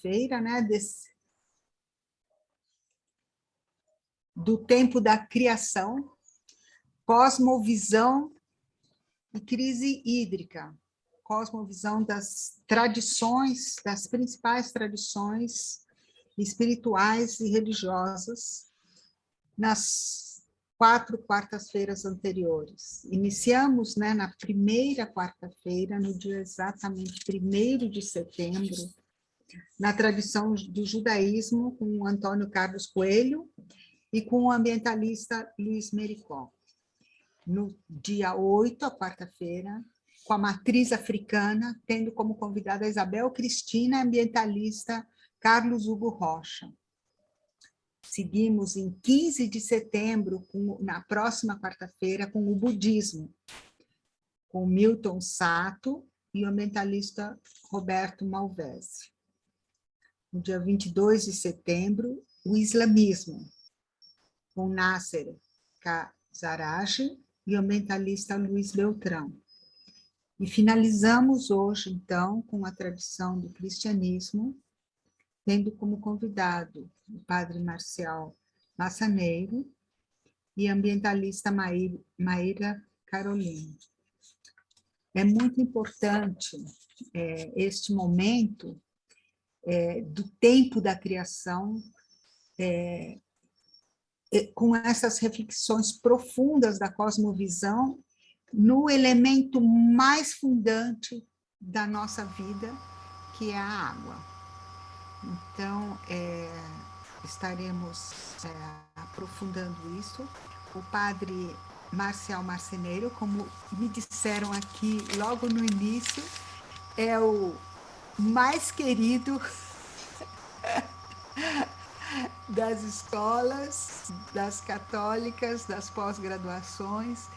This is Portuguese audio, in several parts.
feira, né, do tempo da criação, cosmovisão e crise hídrica, cosmovisão das tradições, das principais tradições espirituais e religiosas nas 4 quartas-feiras anteriores. Iniciamos, né, na primeira quarta-feira, no dia exatamente 1º de setembro, na tradição do judaísmo, com Antônio Carlos Coelho e com o ambientalista Luiz Mericó. No dia 8, a quarta-feira, com a matriz africana, tendo como convidada a Isabel Cristina, ambientalista Carlos Hugo Rocha. Seguimos em 15 de setembro, na próxima quarta-feira, com o budismo, com Milton Sato e o ambientalista Roberto Malvese. No dia 22 de setembro, o islamismo, com Nasser Khazaraj e o ambientalista Luiz Beltrão. E finalizamos hoje, então, com a tradição do cristianismo, tendo como convidado o padre Marcial Massaneiro e a ambientalista Maíra Carolina. É muito importante este momento do tempo da criação, com essas reflexões profundas da cosmovisão, no elemento mais fundante da nossa vida, que é a água. Então, estaremos aprofundando isso. O padre Marcial Marceneiro, como me disseram aqui logo no início, é o mais querido das escolas, das católicas, das pós-graduações.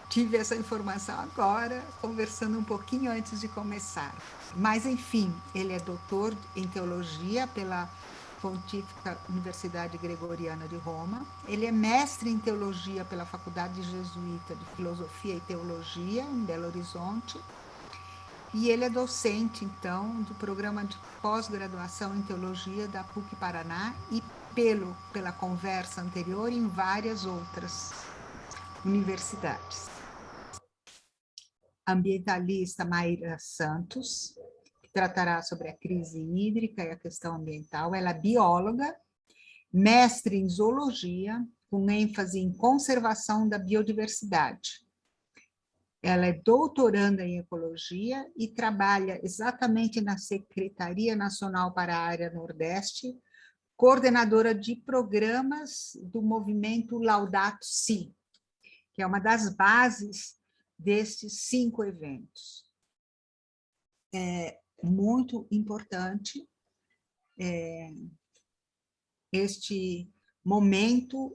Tive essa informação agora, conversando um pouquinho antes de começar. Mas, enfim, ele é doutor em teologia pela Pontífica Universidade Gregoriana de Roma. Ele é mestre em teologia pela Faculdade Jesuíta de Filosofia e Teologia, em Belo Horizonte. E ele é docente, então, do programa de pós-graduação em teologia da PUC-Paraná e, pela conversa anterior, em várias outras universidades. Ambientalista Maíra Santos, que tratará sobre a crise hídrica e a questão ambiental. Ela é bióloga, mestre em zoologia, com ênfase em conservação da biodiversidade. Ela é doutoranda em ecologia e trabalha exatamente na Secretaria Nacional para a Área Nordeste, coordenadora de programas do movimento Laudato Si, que é uma das bases destes 5 eventos. É muito importante este momento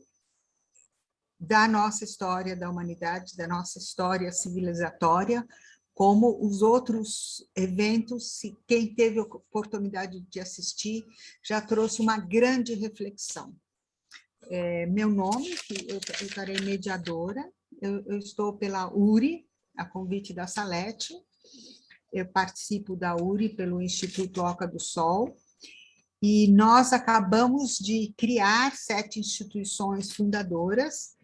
da nossa história da humanidade, da nossa história civilizatória, como os outros eventos, quem teve a oportunidade de assistir, já trouxe uma grande reflexão. Meu nome, que eu estarei mediadora, eu estou pela URI, a convite da Salete, eu participo da URI pelo Instituto Oca do Sol, e nós acabamos de criar 7 instituições fundadoras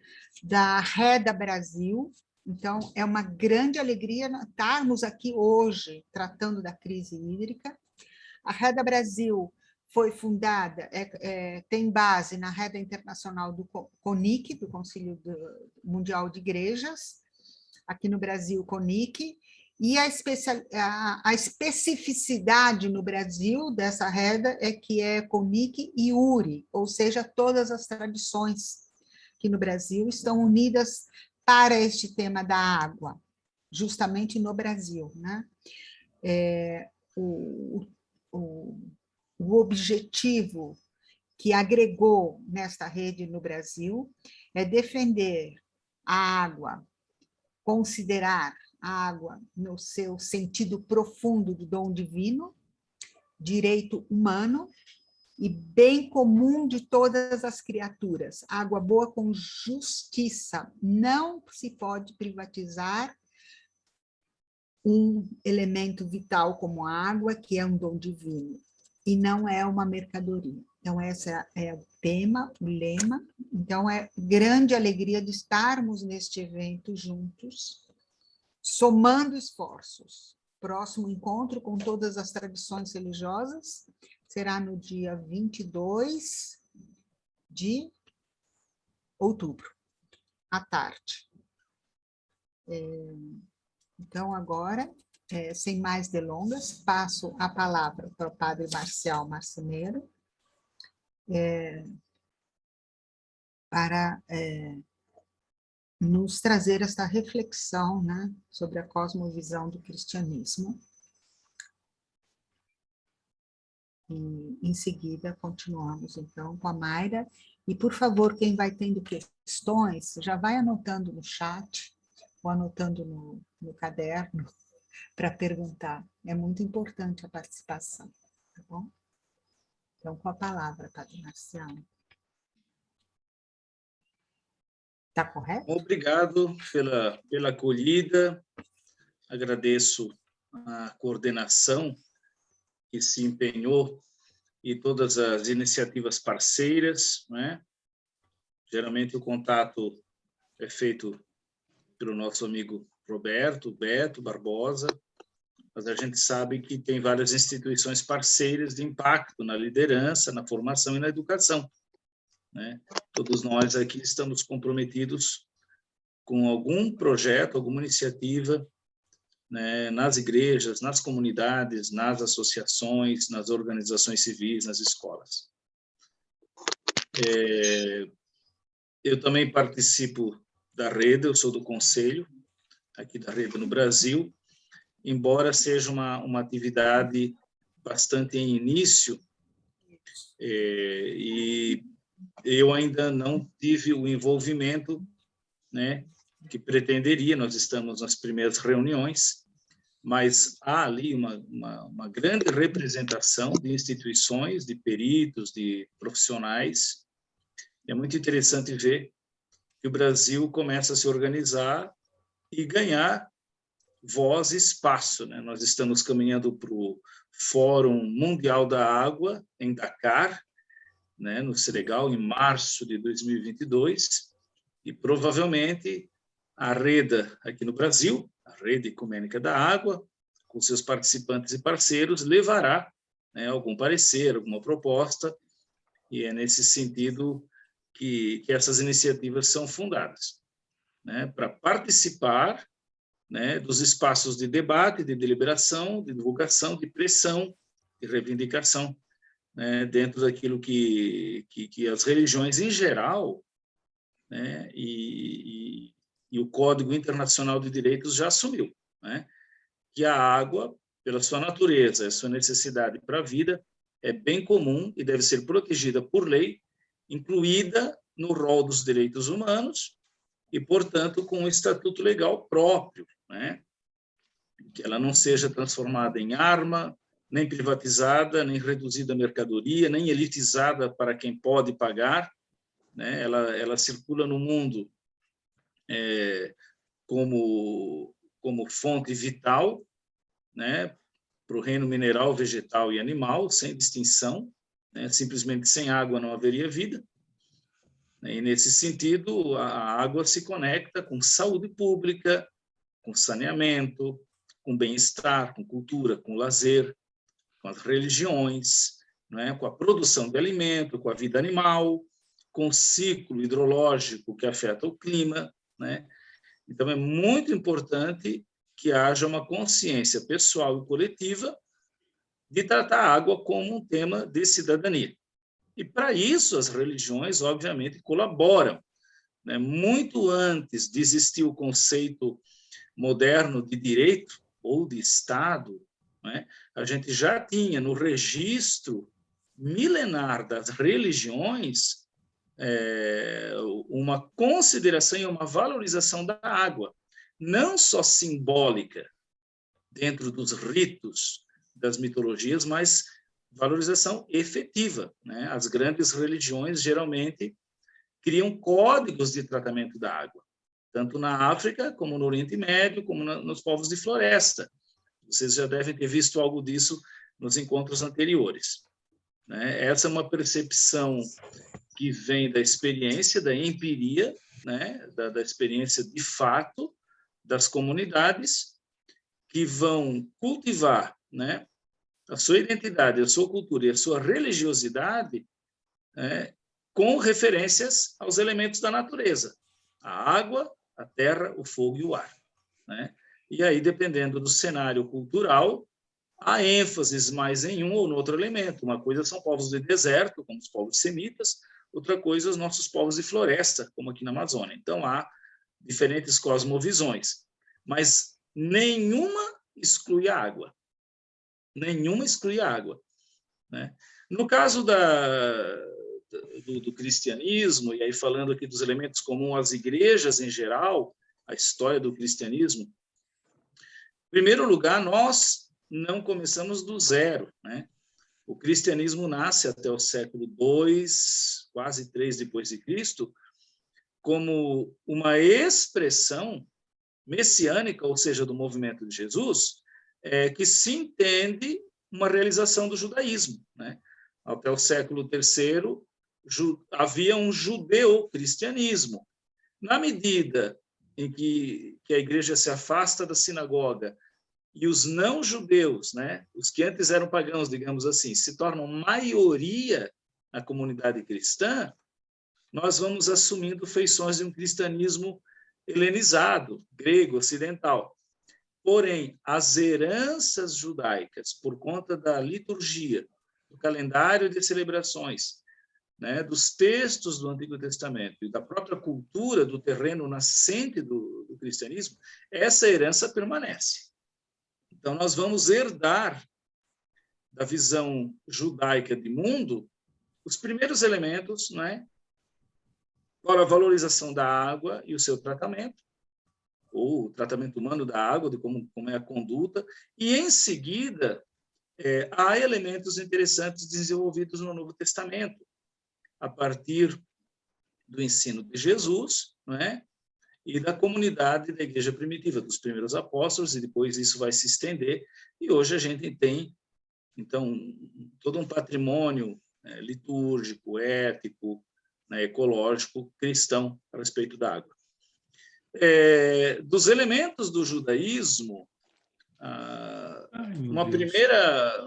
da Reda Brasil. Então, é uma grande alegria estarmos aqui hoje tratando da crise hídrica. A Reda Brasil foi fundada, tem base na Reda Internacional do CONIC, do Conselho Mundial de Igrejas, aqui no Brasil, CONIC, e a especificidade no Brasil dessa reda é que é CONIC e URI, ou seja, todas as tradições que no Brasil estão unidas para este tema da água, justamente no Brasil, né? O objetivo que agregou nesta rede no Brasil é defender a água, considerar a água no seu sentido profundo do dom divino, direito humano e bem comum de todas as criaturas. Água boa com justiça. Não se pode privatizar um elemento vital como a água, que é um dom divino. e não é uma mercadoria. Então, esse é o tema, o lema. Então, é grande alegria de estarmos neste evento juntos, somando esforços. Próximo encontro com todas as tradições religiosas será no dia 22 de outubro, à tarde. Então, agora, sem mais delongas, passo a palavra para o padre Marcial Marceneiro, para nos trazer esta reflexão, né, sobre a cosmovisão do cristianismo. E, em seguida, continuamos, então, com a Mayra. E, por favor, quem vai tendo questões, já vai anotando no chat, ou anotando no caderno, para perguntar. É muito importante a participação, tá bom? Então, com a palavra, padre Marcial. Está correto? Obrigado pela acolhida, agradeço a coordenação que se empenhou e todas as iniciativas parceiras, né? Geralmente o contato é feito pelo nosso amigo Roberto, Beto Barbosa, mas a gente sabe que tem várias instituições parceiras de impacto na liderança, na formação e na educação, né? Todos nós aqui estamos comprometidos com algum projeto, alguma iniciativa, né, nas igrejas, nas comunidades, nas associações, nas organizações civis, nas escolas. Eu também participo da rede, eu sou do conselho aqui da rede no Brasil, embora seja uma atividade bastante em início, e eu ainda não tive o envolvimento, né, que pretenderia. Nós estamos nas primeiras reuniões, mas há ali uma grande representação de instituições, de peritos, de profissionais. É muito interessante ver que o Brasil começa a se organizar e ganhar voz e espaço, né? Nós estamos caminhando para o Fórum Mundial da Água, em Dakar, né, no Senegal, em março de 2022, e provavelmente a REDA aqui no Brasil, a Rede Ecumênica da Água, com seus participantes e parceiros, levará, né, algum parecer, alguma proposta, e é nesse sentido que essas iniciativas são fundadas, né, para participar, né, dos espaços de debate, de deliberação, de divulgação, de pressão, de reivindicação, né, dentro daquilo que as religiões em geral, né, e o Código Internacional de Direitos já assumiu, né, que a água, pela sua natureza, a sua necessidade para a vida, é bem comum e deve ser protegida por lei, incluída no rol dos direitos humanos e, portanto, com um estatuto legal próprio, né, que ela não seja transformada em arma, nem privatizada, nem reduzida a mercadoria, nem elitizada para quem pode pagar, né? Ela circula no mundo como fonte vital, né, para o reino mineral, vegetal e animal, sem distinção, né? Simplesmente sem água não haveria vida. E, nesse sentido, a água se conecta com saúde pública, com saneamento, com bem-estar, com cultura, com lazer, com as religiões, né? Com a produção de alimento, com a vida animal, com o ciclo hidrológico que afeta o clima, né? Então, é muito importante que haja uma consciência pessoal e coletiva de tratar a água como um tema de cidadania. E, para isso, as religiões, obviamente, colaboram, né? Muito antes de existir o conceito moderno de direito ou de Estado, né, a gente já tinha no registro milenar das religiões uma consideração e uma valorização da água, não só simbólica dentro dos ritos das mitologias, mas valorização efetiva, né? As grandes religiões geralmente criam códigos de tratamento da água, tanto na África, como no Oriente Médio, como nos povos de floresta. Vocês já devem ter visto algo disso nos encontros anteriores. né? Essa é uma percepção que vem da experiência, da empiria, né? Da experiência de fato das comunidades, que vão cultivar, né, a sua identidade, a sua cultura e a sua religiosidade, né, com referências aos elementos da natureza, a água, a terra, o fogo e o ar, né? E aí, dependendo do cenário cultural, há ênfases mais em um ou no outro elemento. Uma coisa são povos de deserto, como os povos semitas, outra coisa os nossos povos de floresta, como aqui na Amazônia. Então, há diferentes cosmovisões, mas nenhuma exclui a água. Nenhuma exclui a água, né? No caso do cristianismo, e aí falando aqui dos elementos comuns às igrejas em geral, a história do cristianismo, em primeiro lugar, nós não começamos do zero, né? O cristianismo nasce até o século II, quase 3 depois de Cristo, como uma expressão messiânica, ou seja, do movimento de Jesus, que se entende uma realização do judaísmo, né? Até o século III, havia um judeu-cristianismo. Na medida em que a igreja se afasta da sinagoga e os não-judeus, né, os que antes eram pagãos, digamos assim, se tornam maioria na comunidade cristã, nós vamos assumindo feições de um cristianismo helenizado, grego, ocidental. Porém, as heranças judaicas, por conta da liturgia, do calendário de celebrações, né, dos textos do Antigo Testamento e da própria cultura do terreno nascente do cristianismo, essa herança permanece. Então, nós vamos herdar da visão judaica de mundo os primeiros elementos, né, para a valorização da água e o seu tratamento, ou o tratamento humano da água, de como é a conduta, e, em seguida, há elementos interessantes desenvolvidos no Novo Testamento, a partir do ensino de Jesus, né, e da comunidade da igreja primitiva, dos primeiros apóstolos, e depois isso vai se estender, e hoje a gente tem, então, todo um patrimônio litúrgico, ético, né, ecológico, cristão, a respeito da água. Dos elementos do judaísmo, uma primeira...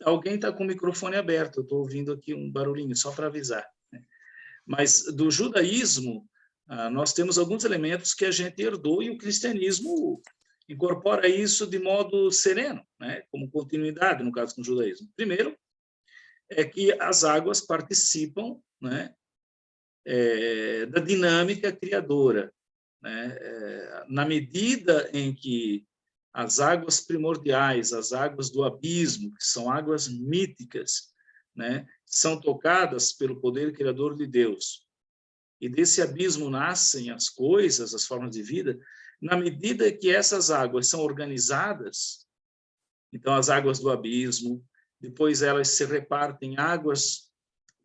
alguém está com o microfone aberto, eu estou ouvindo aqui um barulhinho, só para avisar, né? Mas do judaísmo, nós temos alguns elementos que a gente herdou e o cristianismo incorpora isso de modo sereno, né? Como continuidade, no caso com o judaísmo. Primeiro, é que as águas participam, né, da dinâmica criadora, né? Na medida em que as águas primordiais, as águas do abismo, que são águas míticas, né, são tocadas pelo poder criador de Deus, e desse abismo nascem as coisas, as formas de vida, na medida que essas águas são organizadas, então as águas do abismo, depois elas se repartem em águas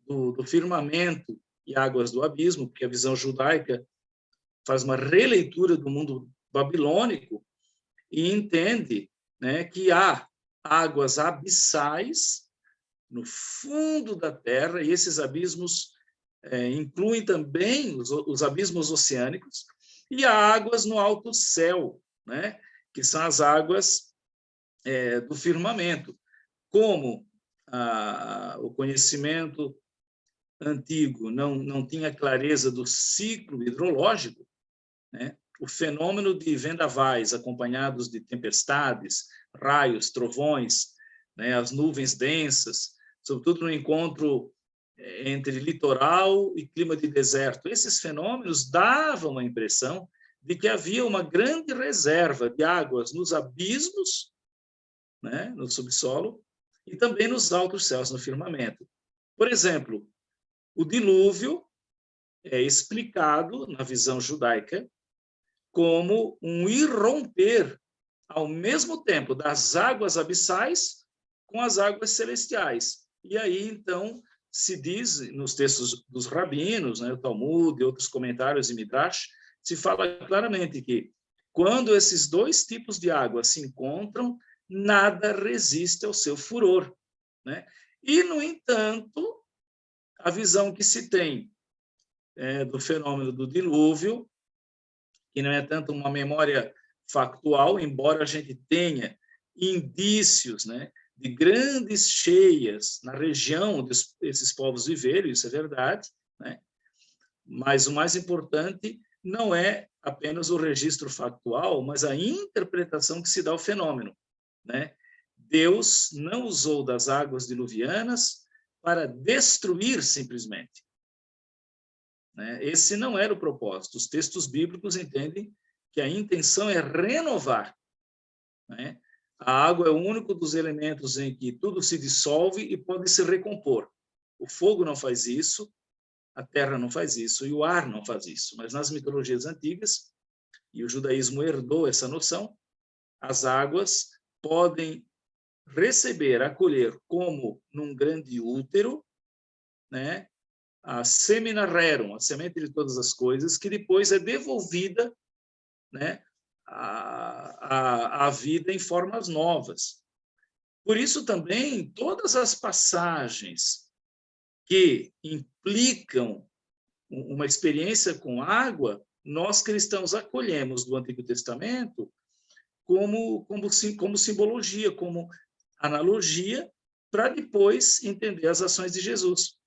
do firmamento e águas do abismo, porque a visão judaica faz uma releitura do mundo babilônico e entende, né, que há águas abissais no fundo da terra, e esses abismos incluem também os abismos oceânicos, e há águas no alto céu, né, que são as águas do firmamento. Como o conhecimento antigo não tinha clareza do ciclo hidrológico, né, o fenômeno de vendavais acompanhados de tempestades, raios, trovões, né, as nuvens densas, sobretudo no encontro entre litoral e clima de deserto. Esses fenômenos davam a impressão de que havia uma grande reserva de águas nos abismos, né, no subsolo, e também nos altos céus, no firmamento. Por exemplo, o dilúvio é explicado, na visão judaica, como um irromper, ao mesmo tempo, das águas abissais com as águas celestiais. E aí, então, se diz, nos textos dos rabinos, né, o Talmud e outros comentários e Midrash, se fala claramente que, quando esses dois tipos de água se encontram, nada resiste ao seu furor, né? E, no entanto, a visão que se tem do fenômeno do dilúvio, que não é tanto uma memória factual, embora a gente tenha indícios, né, de grandes cheias na região onde esses povos viveram, isso é verdade, né? Mas o mais importante não é apenas o registro factual, mas a interpretação que se dá ao fenômeno, né? Deus não usou das águas diluvianas para destruir simplesmente, né? Esse não era o propósito. Os textos bíblicos entendem que a intenção é renovar, né? A água é o único dos elementos em que tudo se dissolve e pode se recompor. O fogo não faz isso, a terra não faz isso e o ar não faz isso. Mas nas mitologias antigas, e o judaísmo herdou essa noção, as águas podem receber, acolher como num grande útero, né, a semina rerum, a semente de todas as coisas, que depois é devolvida, né, à vida em formas novas. Por isso também todas as passagens que implicam uma experiência com água, nós cristãos acolhemos do Antigo Testamento como simbologia, como analogia, para depois entender as ações de Jesus.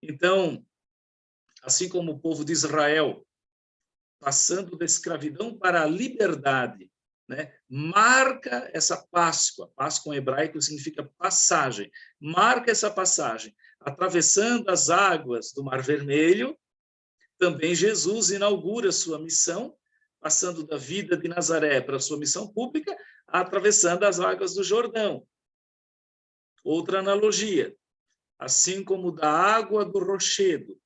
Então, assim como o povo de Israel, passando da escravidão para a liberdade, né, marca essa Páscoa. Páscoa em hebraico significa passagem. Marca essa passagem, atravessando as águas do Mar Vermelho. Também Jesus inaugura sua missão, passando da vida de Nazaré para a sua missão pública, atravessando as águas do Jordão. Outra analogia, assim como da água do rochedo,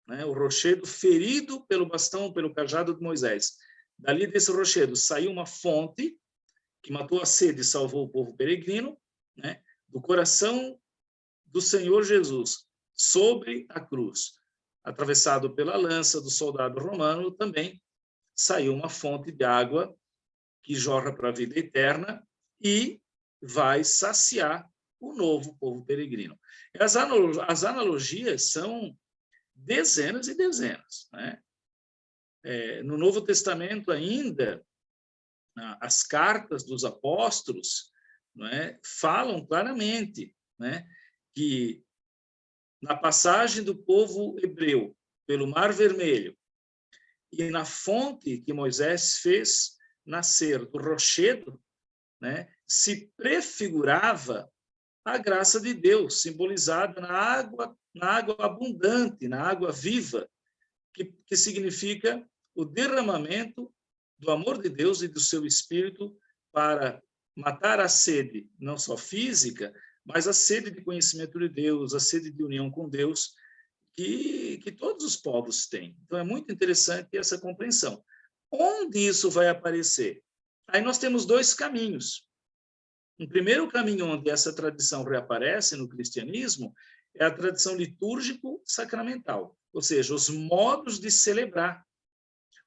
né? O rochedo ferido pelo bastão, pelo cajado de Moisés. Dali desse rochedo saiu uma fonte que matou a sede e salvou o povo peregrino, né? Do coração do Senhor Jesus, sobre a cruz, atravessado pela lança do soldado romano, também saiu uma fonte de água que jorra para a vida eterna e vai saciar o novo povo peregrino. As analogias são dezenas e dezenas, né? No Novo Testamento ainda, as cartas dos apóstolos, né, falam claramente, né, que na passagem do povo hebreu pelo Mar Vermelho e na fonte que Moisés fez nascer do rochedo, né, se prefigurava a graça de Deus, simbolizada na água abundante, na água viva, que significa o derramamento do amor de Deus e do seu Espírito para matar a sede, não só física, mas a sede de conhecimento de Deus, a sede de união com Deus, que todos os povos têm. Então, é muito interessante essa compreensão. Onde isso vai aparecer? Aí nós temos dois caminhos. Um primeiro caminho onde essa tradição reaparece no cristianismo é a tradição litúrgico-sacramental, ou seja, os modos de celebrar.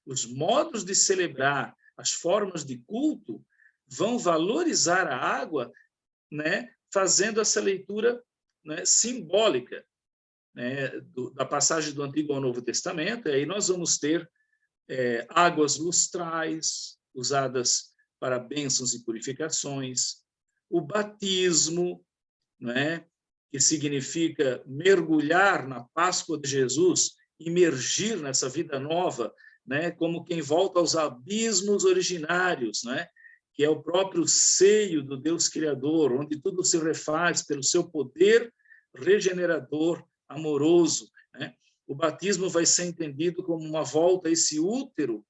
Os modos de celebrar, as formas de culto, vão valorizar a água, né, fazendo essa leitura, né, simbólica, né, da passagem do Antigo ao Novo Testamento. E aí nós vamos ter águas lustrais, usadas para bênçãos e purificações, o batismo, né, que significa mergulhar na Páscoa de Jesus, imergir nessa vida nova, né, como quem volta aos abismos originários, né, que é o próprio seio do Deus Criador, onde tudo se refaz pelo seu poder regenerador, amoroso, né? O batismo vai ser entendido como uma volta a esse útero,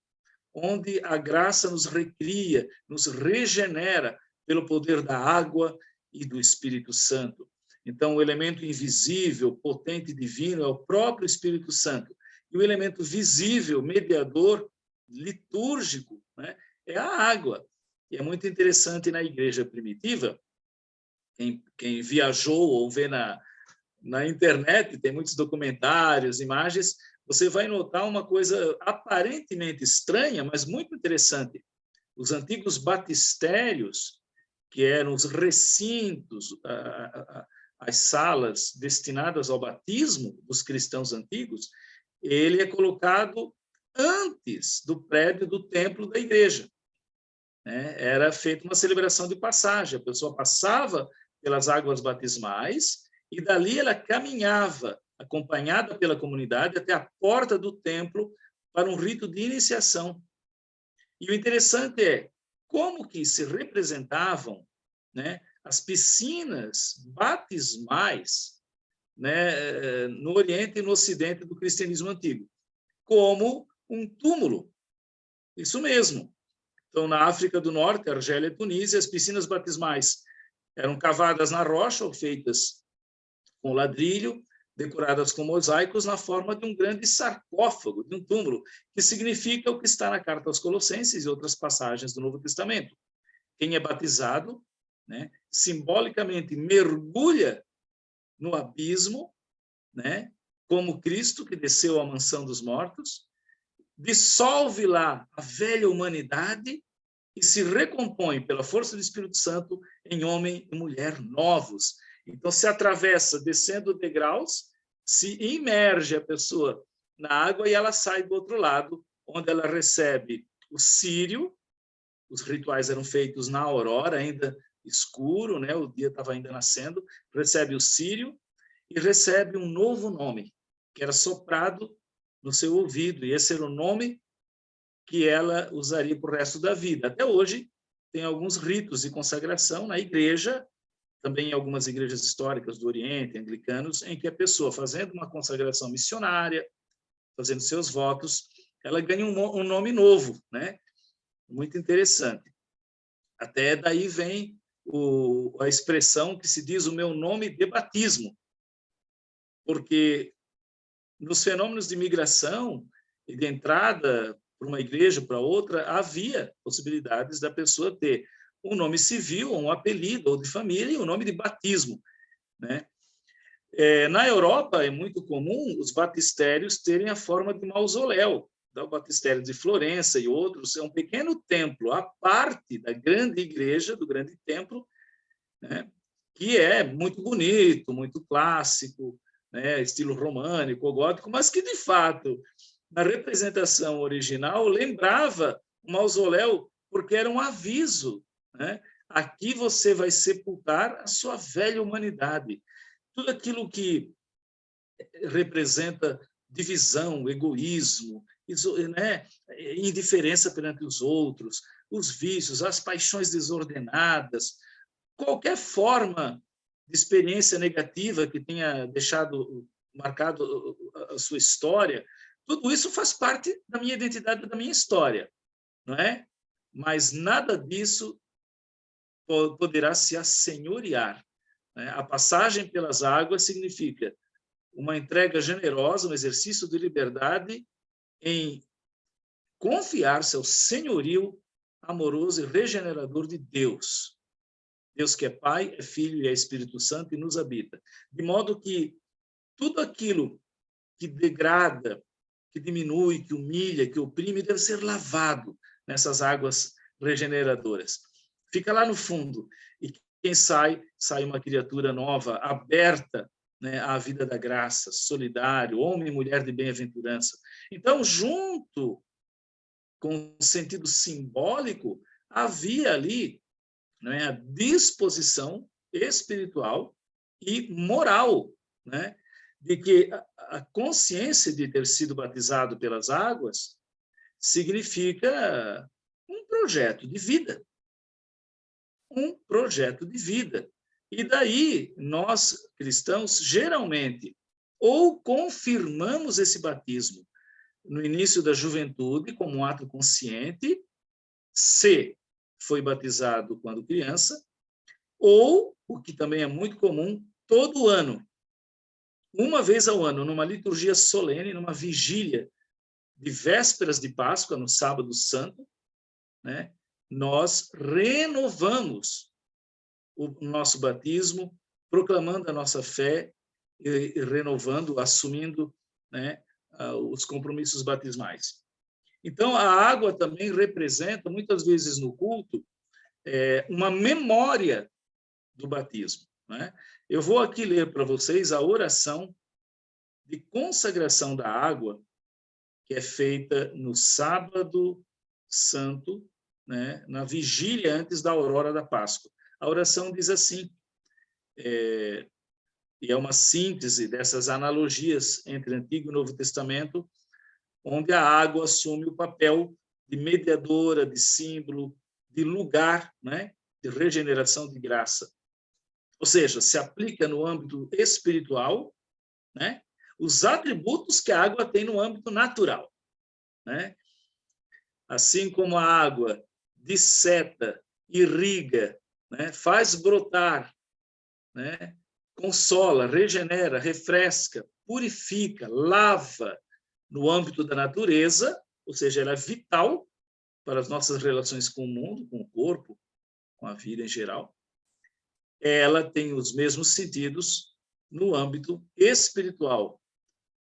onde a graça nos recria, nos regenera pelo poder da água e do Espírito Santo. Então, o elemento invisível, potente e divino é o próprio Espírito Santo. E o elemento visível, mediador, litúrgico, né, é a água. E é muito interessante na igreja primitiva, quem viajou ou vê na internet, tem muitos documentários, imagens, você vai notar uma coisa aparentemente estranha, mas muito interessante. Os antigos batistérios, que eram os recintos, as salas destinadas ao batismo dos cristãos antigos, ele é colocado antes do prédio do templo da igreja. Era feita uma celebração de passagem, a pessoa passava pelas águas batismais e dali ela caminhava, acompanhada pela comunidade, até a porta do templo para um rito de iniciação. E o interessante é como que se representavam, né, as piscinas batismais, né, no Oriente e no Ocidente do cristianismo antigo, como um túmulo. Isso mesmo. Então, na África do Norte, Argélia e Tunísia, as piscinas batismais eram cavadas na rocha ou feitas com ladrilho, decoradas com mosaicos na forma de um grande sarcófago, de um túmulo, que significa o que está na carta aos Colossenses e outras passagens do Novo Testamento. Quem é batizado, né, simbolicamente mergulha no abismo, né, como Cristo que desceu à mansão dos mortos, dissolve lá a velha humanidade e se recompõe pela força do Espírito Santo em homem e mulher novos. Então, se atravessa descendo degraus, se imerge a pessoa na água e ela sai do outro lado, onde ela recebe o círio. Os rituais eram feitos na aurora, ainda escuro, né? O dia estava ainda nascendo. Recebe o círio e recebe um novo nome, que era soprado no seu ouvido. E esse era o nome que ela usaria para o resto da vida. Até hoje, tem alguns ritos de consagração na igreja, também em algumas igrejas históricas do Oriente, anglicanos, em que a pessoa, fazendo uma consagração missionária, fazendo seus votos, ela ganha um nome novo, né? Muito interessante. Até daí vem a expressão que se diz o meu nome de batismo, porque nos fenômenos de migração e de entrada para uma igreja para outra, havia possibilidades da pessoa ter um nome civil, um apelido, ou de família, e um nome de batismo, né? Na Europa, é muito comum os batistérios terem a forma de mausoléu. O batistério de Florença e outros é um pequeno templo, à parte da grande igreja, do grande templo, né? Que é muito bonito, muito clássico, né? Estilo românico, gótico, mas que, de fato, na representação original, lembrava o mausoléu, porque era um aviso, né? Aqui você vai sepultar a sua velha humanidade. Tudo aquilo que representa divisão, egoísmo, né? Indiferença perante os outros, os vícios, as paixões desordenadas, qualquer forma de experiência negativa que tenha deixado marcado a sua história, tudo isso faz parte da minha identidade, da minha história, não é? Mas nada disso poderá se assenhorear, né? A passagem pelas águas significa uma entrega generosa, um exercício de liberdade em confiar-se ao senhorio amoroso e regenerador de Deus. Deus que é Pai, é Filho e é Espírito Santo e nos habita. De modo que tudo aquilo que degrada, que diminui, que humilha, que oprime, deve ser lavado nessas águas regeneradoras. Fica lá no fundo. E quem sai uma criatura nova, aberta, né, à vida da graça, solidário, homem e mulher de bem-aventurança. Então, junto com o sentido simbólico, havia ali, né, a disposição espiritual e moral, né, de que a consciência de ter sido batizado pelas águas significa um projeto de vida. Um projeto de vida. E daí, nós, cristãos, geralmente, ou confirmamos esse batismo no início da juventude, como um ato consciente, se foi batizado quando criança, ou, o que também é muito comum, todo ano, uma vez ao ano, numa liturgia solene, numa vigília de vésperas de Páscoa, no Sábado Santo, né, nós renovamos o nosso batismo, proclamando a nossa fé e renovando, assumindo, né, os compromissos batismais. Então, a água também representa, muitas vezes no culto, uma memória do batismo, né? Eu vou aqui ler para vocês a oração de consagração da água, que é feita no sábado santo, né, na vigília antes da aurora da Páscoa. A oração diz assim, e é uma síntese dessas analogias entre Antigo e Novo Testamento, onde a água assume o papel de mediadora, de símbolo, de lugar, né, de regeneração de graça. Ou seja, se aplica no âmbito espiritual, né, os atributos que a água tem no âmbito natural, né? Assim como a água disseta, irriga, né, faz brotar, né, consola, regenera, refresca, purifica, lava no âmbito da natureza, ou seja, ela é vital para as nossas relações com o mundo, com o corpo, com a vida em geral. Ela tem os mesmos sentidos no âmbito espiritual,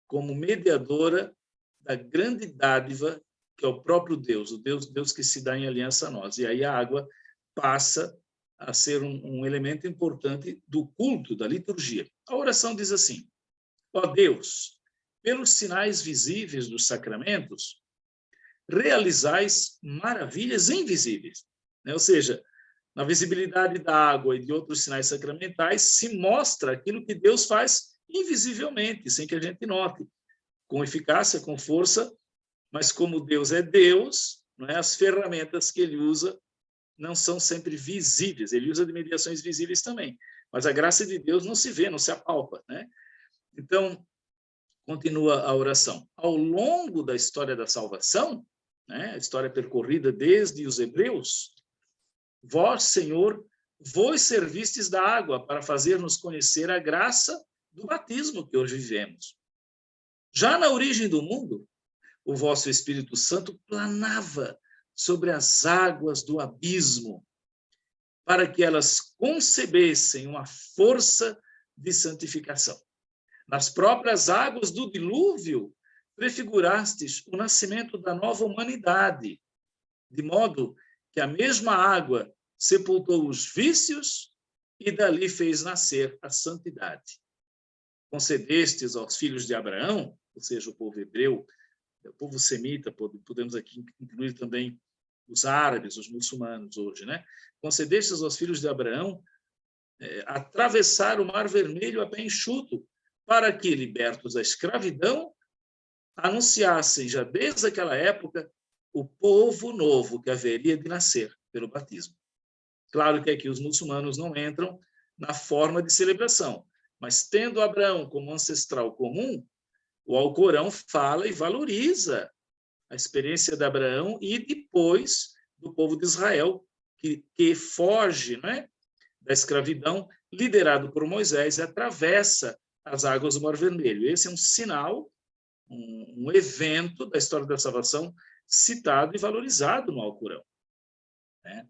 como mediadora da grande dádiva que é o próprio Deus, o Deus que se dá em aliança a nós. E aí a água passa a ser um elemento importante do culto, da liturgia. A oração diz assim: ó Deus, pelos sinais visíveis dos sacramentos, realizais maravilhas invisíveis. Ou seja, na visibilidade da água e de outros sinais sacramentais, se mostra aquilo que Deus faz invisivelmente, sem que a gente note, com eficácia, com força, mas como Deus é Deus, não é? As ferramentas que ele usa não são sempre visíveis, ele usa de mediações visíveis também, mas a graça de Deus não se vê, não se apalpa, né? Então, continua a oração. Ao longo da história da salvação, né, a história percorrida desde os hebreus, vós, Senhor, vos servistes da água para fazer-nos conhecer a graça do batismo que hoje vivemos. Já na origem do mundo, o vosso Espírito Santo planava sobre as águas do abismo, para que elas concebessem uma força de santificação. Nas próprias águas do dilúvio, prefigurastes o nascimento da nova humanidade, de modo que a mesma água sepultou os vícios e dali fez nascer a santidade. Concedestes aos filhos de Abraão, ou seja, o povo hebreu, o povo semita, podemos aqui incluir também os árabes, os muçulmanos hoje, né? Concedestes aos filhos de Abraão atravessar o Mar Vermelho a pé enxuto, para que, libertos da escravidão, anunciassem já desde aquela época o povo novo que haveria de nascer pelo batismo. Claro que aqui os muçulmanos não entram na forma de celebração, mas tendo Abraão como ancestral comum, o Alcorão fala e valoriza a experiência de Abraão e depois do povo de Israel, que foge, né, da escravidão, liderado por Moisés, e atravessa as águas do Mar Vermelho. Esse é um sinal, um evento da história da salvação citado e valorizado no Alcorão, né?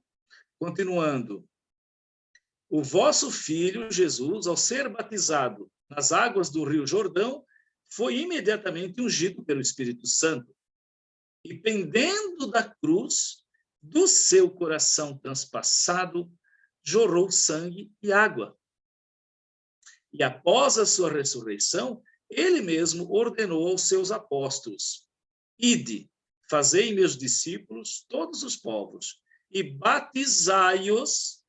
Continuando, o vosso filho, Jesus, ao ser batizado nas águas do Rio Jordão, foi imediatamente ungido pelo Espírito Santo e, pendendo da cruz, do seu coração transpassado, jorrou sangue e água. E após a sua ressurreição, ele mesmo ordenou aos seus apóstolos: ide, fazei meus discípulos todos os povos e batizai-os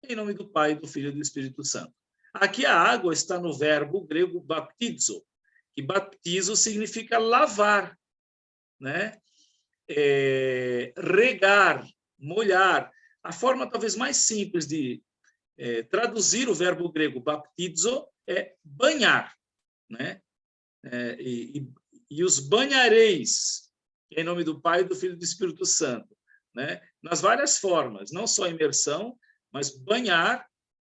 em nome do Pai, do Filho e do Espírito Santo. Aqui a água está no verbo grego baptizo, que baptizo significa lavar, né? Regar, molhar. A forma talvez mais simples de traduzir o verbo grego baptizo é banhar, né? E os banhareis, em nome do Pai, do Filho e do Espírito Santo, né? Nas várias formas, não só imersão, mas banhar,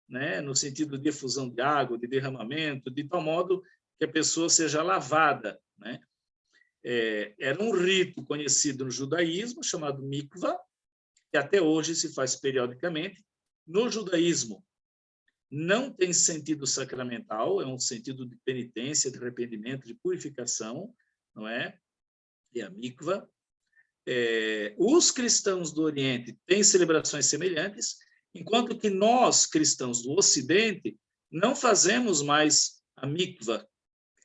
né? No sentido de efusão de água, de derramamento, de tal modo que a pessoa seja lavada, né? Era um rito conhecido no judaísmo, chamado mikvah, que até hoje se faz periodicamente. No judaísmo, não tem sentido sacramental, é um sentido de penitência, de arrependimento, de purificação, não é? E a mikvah. Os cristãos do Oriente têm celebrações semelhantes, enquanto que nós, cristãos do Ocidente, não fazemos mais a mikva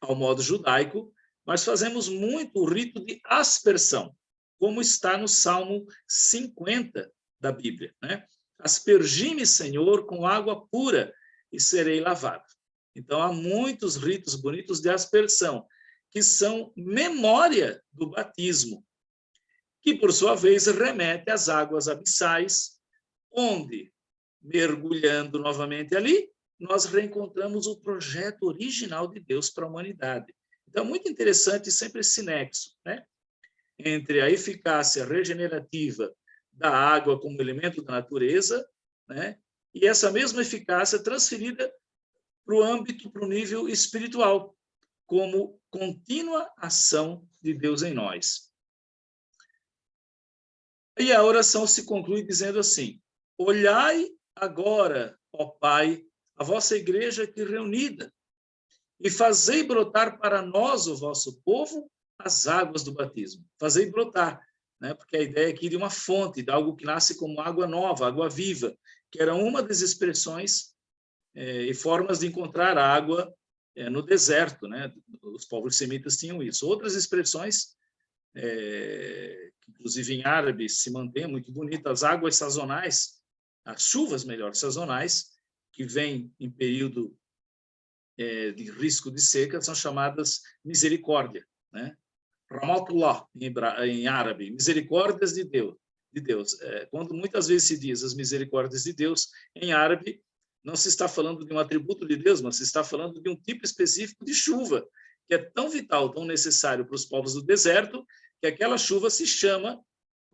ao modo judaico, mas fazemos muito o rito de aspersão, como está no Salmo 50 da Bíblia, né? Aspergi-me, Senhor, com água pura e serei lavado. Então, há muitos ritos bonitos de aspersão, que são memória do batismo, que, por sua vez, remete às águas abissais, onde, mergulhando novamente ali, nós reencontramos o projeto original de Deus para a humanidade. Então, é muito interessante sempre esse nexo, né? Entre a eficácia regenerativa da água como elemento da natureza, né? E essa mesma eficácia transferida para o âmbito, para o nível espiritual, como contínua ação de Deus em nós. E a oração se conclui dizendo assim: olhai agora, ó Pai, a vossa igreja aqui reunida, e fazei brotar para nós, o vosso povo, as águas do batismo. Fazei brotar, né? Porque a ideia aqui de uma fonte, de algo que nasce como água nova, água viva, que era uma das expressões e formas de encontrar água no deserto, né? Os povos semitas tinham isso. Outras expressões, que inclusive em árabe se mantém muito bonita, as águas sazonais, as chuvas, melhor, sazonais, que vêm em período de risco de seca, são chamadas misericórdia, né? Rahmatullah, em árabe, misericórdias de Deus. Quando muitas vezes se diz as misericórdias de Deus, em árabe, não se está falando de um atributo de Deus, mas se está falando de um tipo específico de chuva, que é tão vital, tão necessário para os povos do deserto, que aquela chuva se chama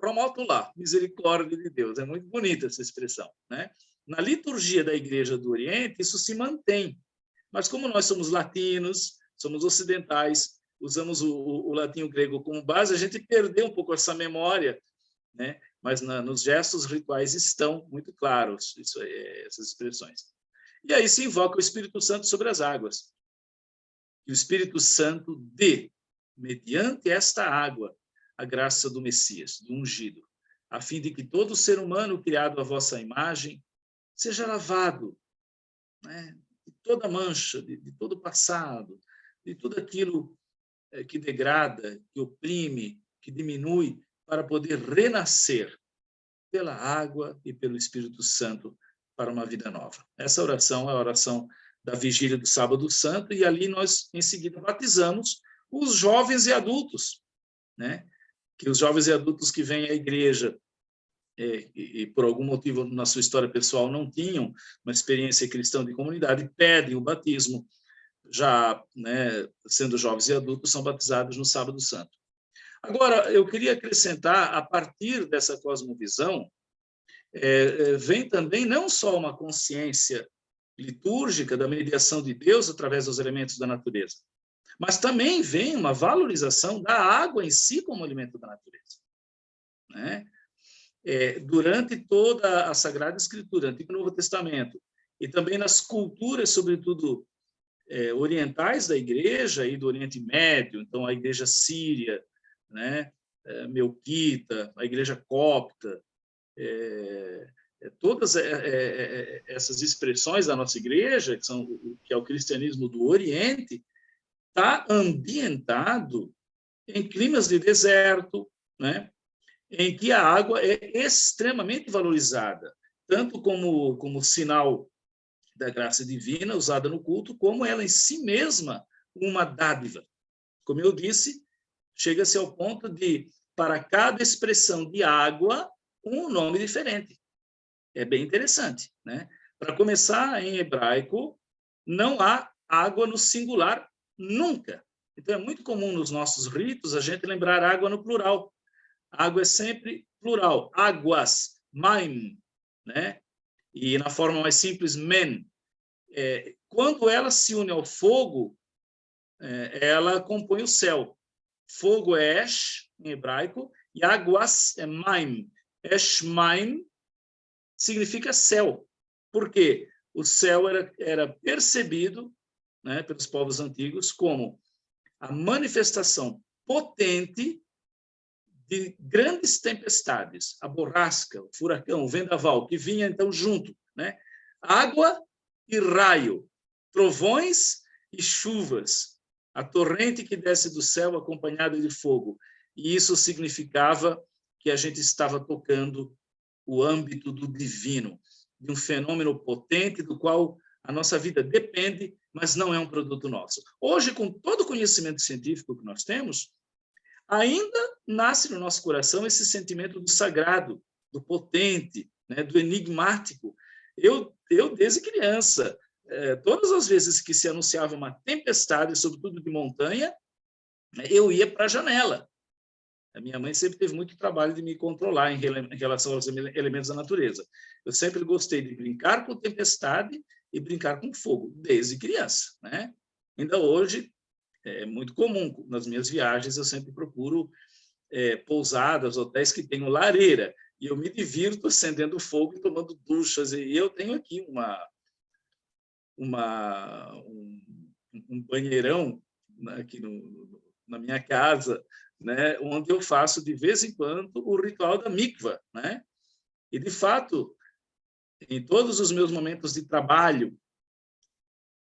Rahmatullah, misericórdia de Deus. É muito bonita essa expressão, né? Na liturgia da Igreja do Oriente, isso se mantém. Mas como nós somos latinos, somos ocidentais, usamos o latim e o grego como base, a gente perdeu um pouco essa memória, né? Mas nos gestos rituais estão muito claros essas expressões. E aí se invoca o Espírito Santo sobre as águas. E o Espírito Santo dê, mediante esta água, a graça do Messias, do ungido, a fim de que todo ser humano criado à vossa imagem seja lavado, né? De toda mancha, de todo passado, de tudo aquilo que degrada, que oprime, que diminui, para poder renascer pela água e pelo Espírito Santo para uma vida nova. Essa oração é a oração da vigília do Sábado Santo, e ali nós, em seguida, batizamos os jovens e adultos, né? Que os jovens e adultos que vêm à igreja e por algum motivo na sua história pessoal não tinham uma experiência cristã de comunidade, pedem o batismo, já, né, sendo jovens e adultos, são batizados no Sábado Santo. Agora, eu queria acrescentar, a partir dessa cosmovisão, vem também não só uma consciência litúrgica da mediação de Deus através dos elementos da natureza, mas também vem uma valorização da água em si como alimento da natureza, né? Durante toda a Sagrada Escritura, Antigo e Novo Testamento, e também nas culturas, sobretudo orientais da Igreja e do Oriente Médio, então a Igreja síria, né, melquita, a Igreja copta, todas essas expressões da nossa Igreja, que é o cristianismo do Oriente, está ambientado em climas de deserto, né, em que a água é extremamente valorizada, tanto como sinal da graça divina usada no culto, como ela em si mesma uma dádiva. Como eu disse, chega-se ao ponto de, para cada expressão de água, um nome diferente. É bem interessante, né? Para começar, em hebraico, não há água no singular nunca. Então, é muito comum nos nossos ritos a gente lembrar água no plural. Água é sempre plural. Águas, maim, né? E na forma mais simples, men. Quando ela se une ao fogo, ela compõe o céu. Fogo é esh, em hebraico, e águas é maim. Esh maim significa céu. Por quê? O céu era percebido, né, pelos povos antigos como a manifestação potente de grandes tempestades, a borrasca, o furacão, o vendaval, que vinha então junto, né? Água e raio, trovões e chuvas, a torrente que desce do céu acompanhada de fogo. E isso significava que a gente estava tocando o âmbito do divino, de um fenômeno potente do qual a nossa vida depende, mas não é um produto nosso. Hoje, com todo o conhecimento científico que nós temos, ainda nasce no nosso coração esse sentimento do sagrado, do potente, né, do enigmático. Eu desde criança, todas as vezes que se anunciava uma tempestade, sobretudo de montanha, eu ia para a janela. A minha mãe sempre teve muito trabalho de me controlar em relação aos elementos da natureza. Eu sempre gostei de brincar com tempestade e brincar com fogo, desde criança, né? Ainda hoje, é muito comum, nas minhas viagens, eu sempre procuro pousadas, hotéis que tenham lareira, e eu me divirto acendendo fogo e tomando duchas. E eu tenho aqui um banheirão aqui na minha casa, né, onde eu faço de vez em quando o ritual da mikva, né? E de fato, em todos os meus momentos de trabalho,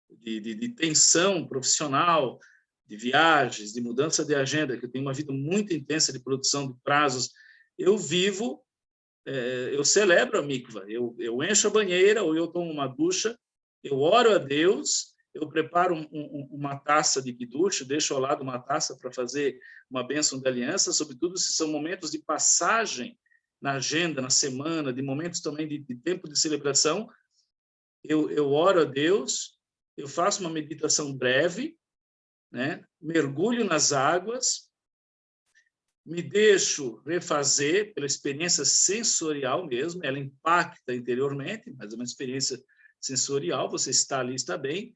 de tensão profissional, de viagens, de mudança de agenda, que eu tenho uma vida muito intensa de produção de prazos, eu celebro a mikva, eu encho a banheira ou eu tomo uma ducha, eu oro a Deus, eu preparo uma taça de kiddush, deixo ao lado uma taça para fazer uma bênção de aliança, sobretudo se são momentos de passagem na agenda, na semana, de momentos também de tempo de celebração. Eu oro a Deus, eu faço uma meditação breve, né? Mergulho nas águas, me deixo refazer pela experiência sensorial mesmo, ela impacta interiormente, mas é uma experiência sensorial, você está ali, está bem.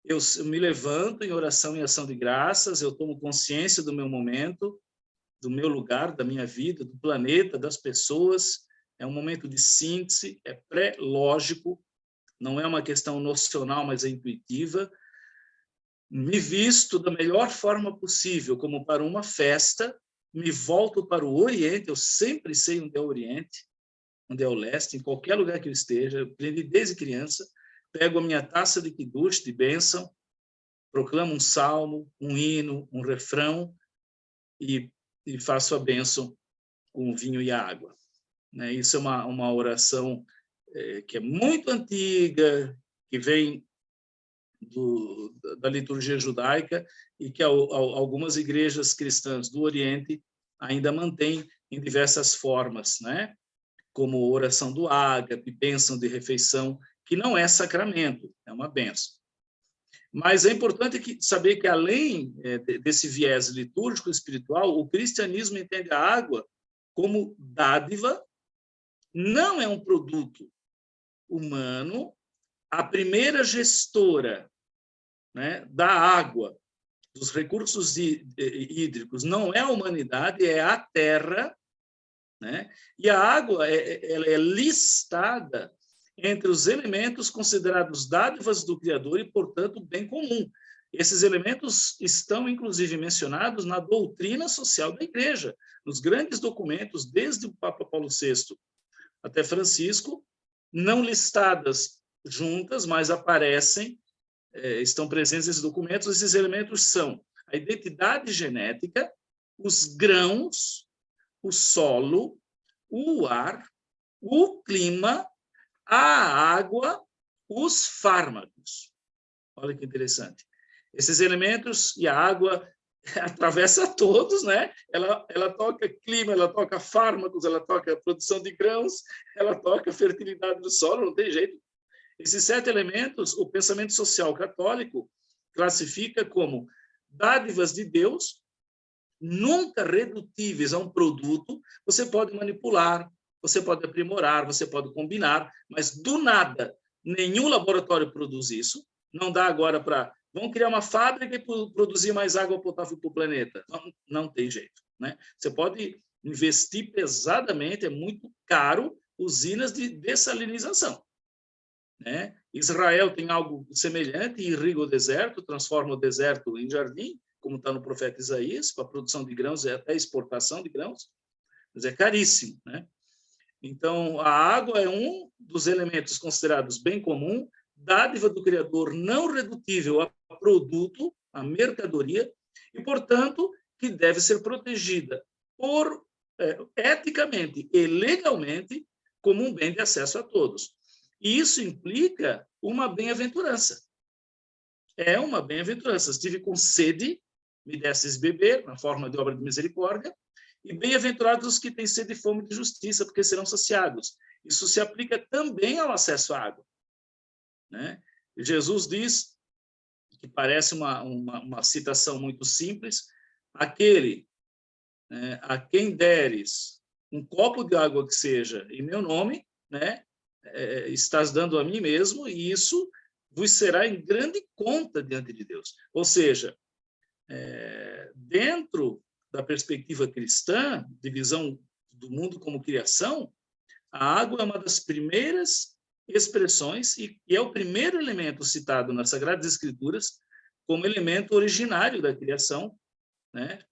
Eu me levanto em oração e ação de graças, eu tomo consciência do meu momento, do meu lugar, da minha vida, do planeta, das pessoas. É um momento de síntese, é pré-lógico, não é uma questão nocional, mas é intuitiva. Me visto da melhor forma possível, como para uma festa, me volto para o Oriente, eu sempre sei onde é o Oriente, onde é o Leste, em qualquer lugar que eu esteja, eu aprendi desde criança, pego a minha taça de kiddush, de bênção, proclamo um salmo, um hino, um refrão e faço a bênção com o vinho e a água. Né? Isso é uma oração que é muito antiga, que vem da liturgia judaica e que algumas igrejas cristãs do Oriente ainda mantêm em diversas formas, né? Como oração do ágape, bênção de refeição, que não é sacramento, é uma bênção. Mas é importante saber que, além desse viés litúrgico e espiritual, o cristianismo entende a água como dádiva, não é um produto humano. A primeira gestora, né, da água, dos recursos hídricos, não é a humanidade, é a terra, né? E a água ela é listada entre os elementos considerados dádivas do Criador e, portanto, bem comum. Esses elementos estão, inclusive, mencionados na doutrina social da Igreja, nos grandes documentos, desde o Papa Paulo VI até Francisco, não listadas juntas, mas aparecem, estão presentes nesses documentos. Esses elementos são a identidade genética, os grãos, o solo, o ar, o clima, a água, os fármacos. Olha que interessante. Esses elementos e a água atravessa todos, né? Ela toca clima, ela toca fármacos, ela toca produção de grãos, ela toca fertilidade do solo, não tem jeito. Esses 7 elementos, o pensamento social católico classifica como dádivas de Deus, nunca redutíveis a um produto. Você pode manipular, você pode aprimorar, você pode combinar, mas do nada, nenhum laboratório produz isso. Não dá agora para... Vamos criar uma fábrica e produzir mais água potável para o planeta. Não tem jeito, né? Você pode investir pesadamente, é muito caro, usinas de dessalinização, né? Israel tem algo semelhante, irriga o deserto, transforma o deserto em jardim, como está no profeta Isaías, para a produção de grãos e até exportação de grãos, mas é caríssimo, né? Então, a água é um dos elementos considerados bem comum, dádiva do Criador não redutível a produto, a mercadoria, e, portanto, que deve ser protegida eticamente e legalmente como um bem de acesso a todos. E isso implica uma bem-aventurança. É uma bem-aventurança. Estive com sede, me desses beber, na forma de obra de misericórdia, e bem-aventurados os que têm sede e fome de justiça, porque serão saciados. Isso se aplica também ao acesso à água, né? Jesus diz, que parece uma citação muito simples, aquele, né, a quem deres um copo de água que seja em meu nome, né, estás dando a mim mesmo, e isso vos será em grande conta diante de Deus. Ou seja, dentro da perspectiva cristã, de visão do mundo como criação, a água é uma das primeiras expressões e é o primeiro elemento citado nas Sagradas Escrituras como elemento originário da criação, né,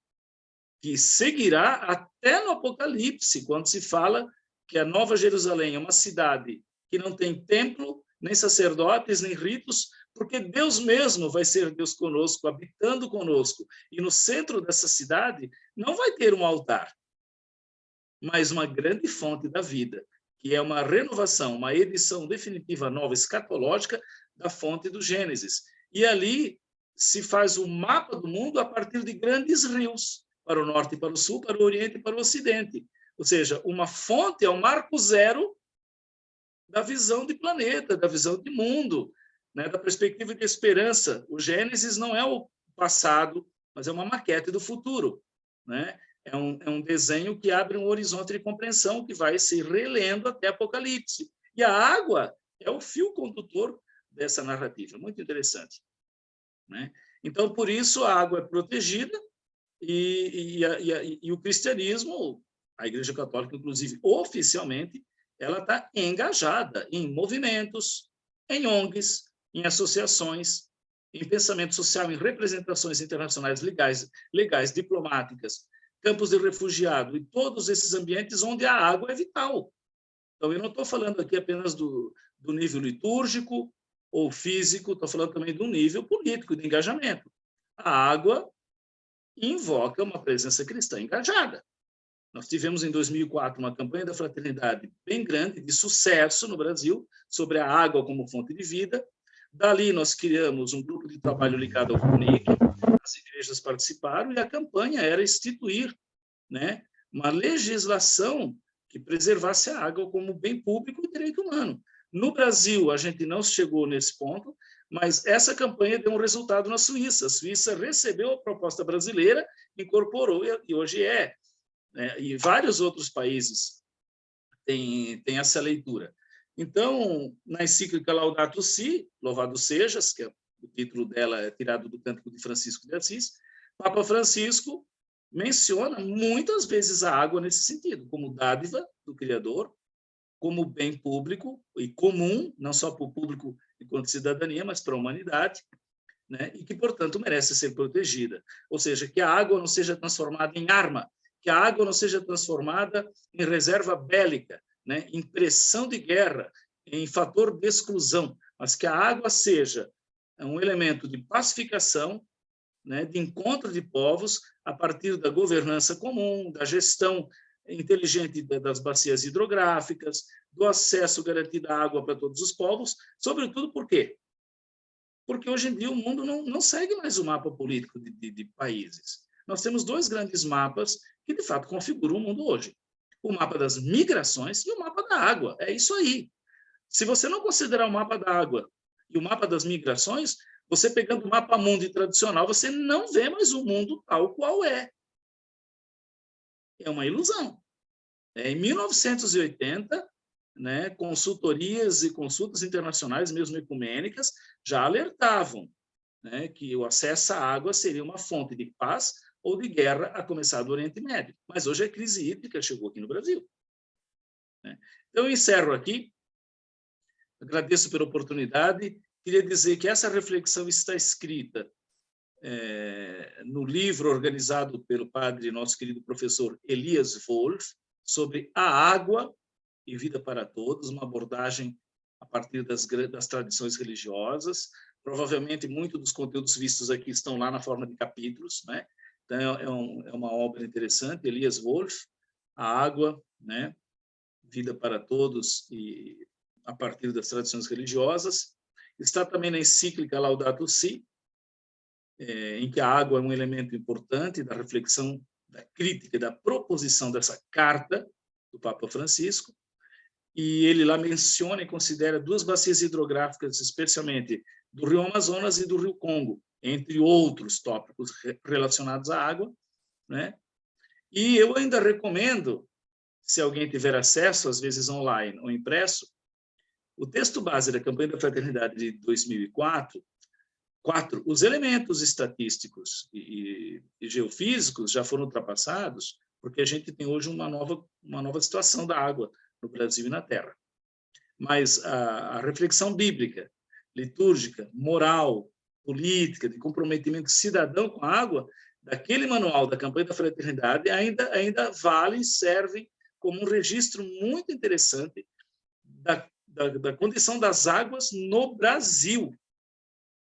que seguirá até no Apocalipse, quando se fala que a Nova Jerusalém é uma cidade que não tem templo, nem sacerdotes, nem ritos, porque Deus mesmo vai ser Deus conosco, habitando conosco. E no centro dessa cidade não vai ter um altar, mas uma grande fonte da vida, que é uma renovação, uma edição definitiva nova, escatológica, da fonte do Gênesis. E ali se faz o mapa do mundo a partir de grandes rios, para o norte e para o sul, para o oriente e para o ocidente. Ou seja, uma fonte é o marco zero da visão de planeta, da visão de mundo, né, da perspectiva de esperança. O Gênesis não é o passado, mas é uma maquete do futuro, né? É um desenho que abre um horizonte de compreensão que vai se relendo até Apocalipse. E a água é o fio condutor dessa narrativa. Muito interessante, né? Então, por isso, a água é protegida e o cristianismo, a Igreja Católica, inclusive, oficialmente, ela está engajada em movimentos, em ONGs, em associações, em pensamento social, em representações internacionais legais, diplomáticas, campos de refugiado e todos esses ambientes onde a água é vital. Então, eu não estou falando aqui apenas do nível litúrgico ou físico, estou falando também do nível político, de engajamento. A água invoca uma presença cristã engajada. Nós tivemos, em 2004, uma campanha da fraternidade bem grande, de sucesso no Brasil, sobre a água como fonte de vida. Dali, nós criamos um grupo de trabalho ligado ao CONIC, as igrejas participaram, e a campanha era instituir, né, uma legislação que preservasse a água como bem público e direito humano. No Brasil, a gente não chegou nesse ponto, mas essa campanha deu um resultado na Suíça. A Suíça recebeu a proposta brasileira, incorporou, e hoje é, né? E vários outros países têm essa leitura. Então, na encíclica Laudato Si, Louvado Sejas, que o título dela é tirado do Cântico de Francisco de Assis, Papa Francisco menciona muitas vezes a água nesse sentido, como dádiva do Criador, como bem público e comum, não só para o público enquanto cidadania, mas para a humanidade, né? E que, portanto, merece ser protegida. Ou seja, que a água não seja transformada em arma, que a água não seja transformada em reserva bélica, né, em pressão de guerra, em fator de exclusão, mas que a água seja um elemento de pacificação, né, de encontro de povos a partir da governança comum, da gestão inteligente das bacias hidrográficas, do acesso garantido à água para todos os povos, sobretudo por quê? Porque hoje em dia o mundo não segue mais o mapa político de países. Nós temos dois grandes mapas que, de fato, configuram o mundo hoje. O mapa das migrações e o mapa da água. É isso aí. Se você não considerar o mapa da água e o mapa das migrações, você pegando o mapa mundi tradicional, você não vê mais o mundo tal qual é. É uma ilusão. Em 1980, né, consultorias e consultas internacionais, mesmo ecumênicas, já alertavam, né, que o acesso à água seria uma fonte de paz ou de guerra, a começar do Oriente Médio. Mas hoje a crise hídrica chegou aqui no Brasil, né? Então, eu encerro aqui. Agradeço pela oportunidade. Queria dizer que essa reflexão está escrita no livro organizado pelo padre, nosso querido professor Elias Wolff, sobre a água e vida para todos, uma abordagem a partir das tradições religiosas. Provavelmente, muitos dos conteúdos vistos aqui estão lá na forma de capítulos, né? Então, é uma obra interessante, Elias Wolff, A Água, né? Vida para Todos, e a partir das tradições religiosas. Está também na encíclica Laudato Si, em que a água é um elemento importante da reflexão, da crítica, da proposição dessa carta do Papa Francisco. E ele lá menciona e considera 2 bacias hidrográficas, especialmente do Rio Amazonas e do Rio Congo, entre outros tópicos relacionados à água, né? E eu ainda recomendo, se alguém tiver acesso, às vezes online ou impresso, o texto base da Campanha da Fraternidade de 2004, os elementos estatísticos e geofísicos já foram ultrapassados, porque a gente tem hoje uma nova situação da água no Brasil e na Terra. Mas a reflexão bíblica, litúrgica, moral, política, de comprometimento cidadão com a água, daquele manual da Campanha da Fraternidade, ainda vale e serve como um registro muito interessante da condição das águas no Brasil,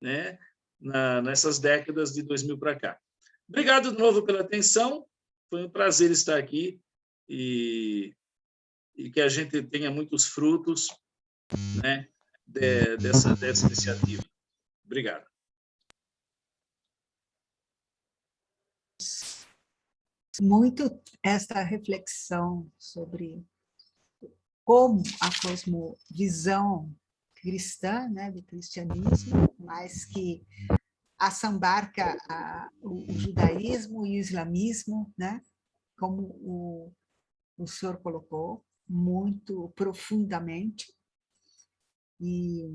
né? Nessas décadas de 2000 para cá. Obrigado de novo pela atenção, foi um prazer estar aqui e que a gente tenha muitos frutos, né, dessa iniciativa. Obrigado. Muito esta reflexão sobre como a cosmovisão cristã, né, do cristianismo, mas que assambarca o judaísmo e o islamismo, né, como o senhor colocou, muito profundamente, e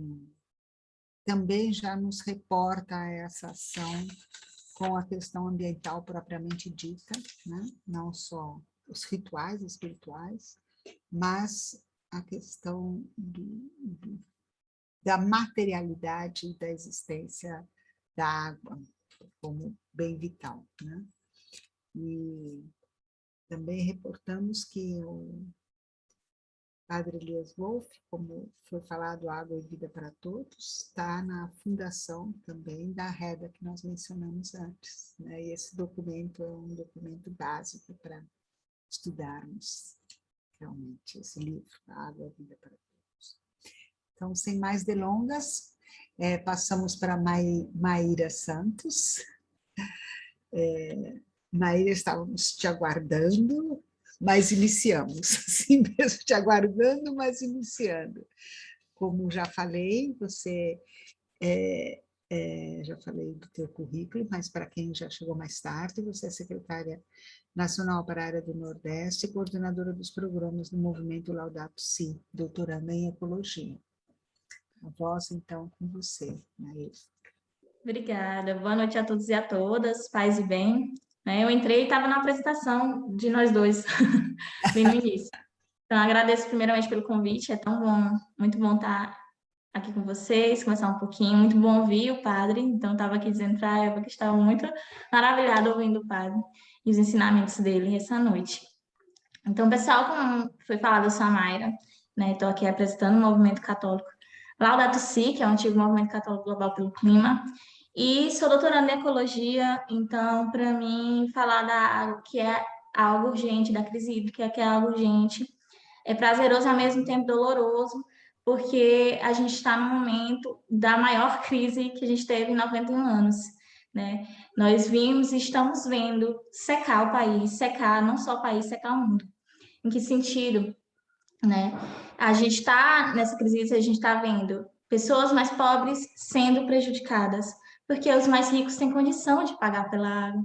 também já nos reporta essa ação com a questão ambiental propriamente dita, né, não só os rituais espirituais, mas a questão da materialidade da existência da água como bem vital, né? E também reportamos que o Padre Elias Wolff, como foi falado, Água e Vida para Todos, está na fundação também da REDA que nós mencionamos antes, né? E esse documento é um documento básico para estudarmos realmente esse livro, Água e Vida para Todos. Então, sem mais delongas, passamos para Maíra Santos. Maíra, estávamos te aguardando, mas iniciamos, assim mesmo, te aguardando, mas iniciando. Como já falei, você, já falei do teu currículo, mas para quem já chegou mais tarde, você é secretária nacional para a área do Nordeste e coordenadora dos programas do movimento Laudato Si, doutoranda em Ecologia. A voz, então, com você, Maíra. Obrigada. Boa noite a todos e a todas, paz e bem. Eu entrei e estava na apresentação de nós dois, bem no início. Então, agradeço primeiramente pelo convite, é tão bom, muito bom estar aqui com vocês, conversar um pouquinho, muito bom ouvir o padre, então estava aqui dizendo para a Eva que estava muito maravilhada ouvindo o padre e os ensinamentos dele essa noite. Então, pessoal, como foi falado, eu sou a Mayra, né, estou aqui apresentando o movimento católico Laudato Si, que é o antigo movimento católico global pelo clima, e sou doutoranda em ecologia, então, para mim, falar da água, que é algo urgente, da crise hídrica, que é algo urgente, é prazeroso e ao mesmo tempo doloroso, porque a gente está no momento da maior crise que a gente teve em 91 anos, né? Nós vimos e estamos vendo secar o país, secar não só o país, secar o mundo. Em que sentido? Né? A gente está nessa crise, a gente está vendo pessoas mais pobres sendo prejudicadas, porque os mais ricos têm condição de pagar pela água.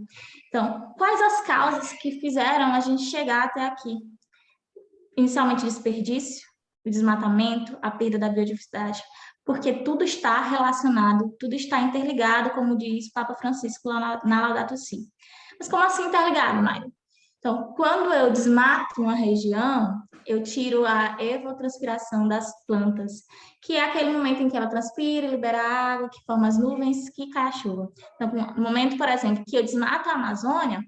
Então, quais as causas que fizeram a gente chegar até aqui? Inicialmente, desperdício, o desmatamento, a perda da biodiversidade, porque tudo está relacionado, tudo está interligado, como diz o Papa Francisco lá na Laudato Si. Mas como assim interligado, Maio? Então, quando eu desmato uma região, eu tiro a evapotranspiração das plantas, que é aquele momento em que ela transpira, libera água, que forma as nuvens, que cai a chuva. Então, no momento, por exemplo, que eu desmato a Amazônia,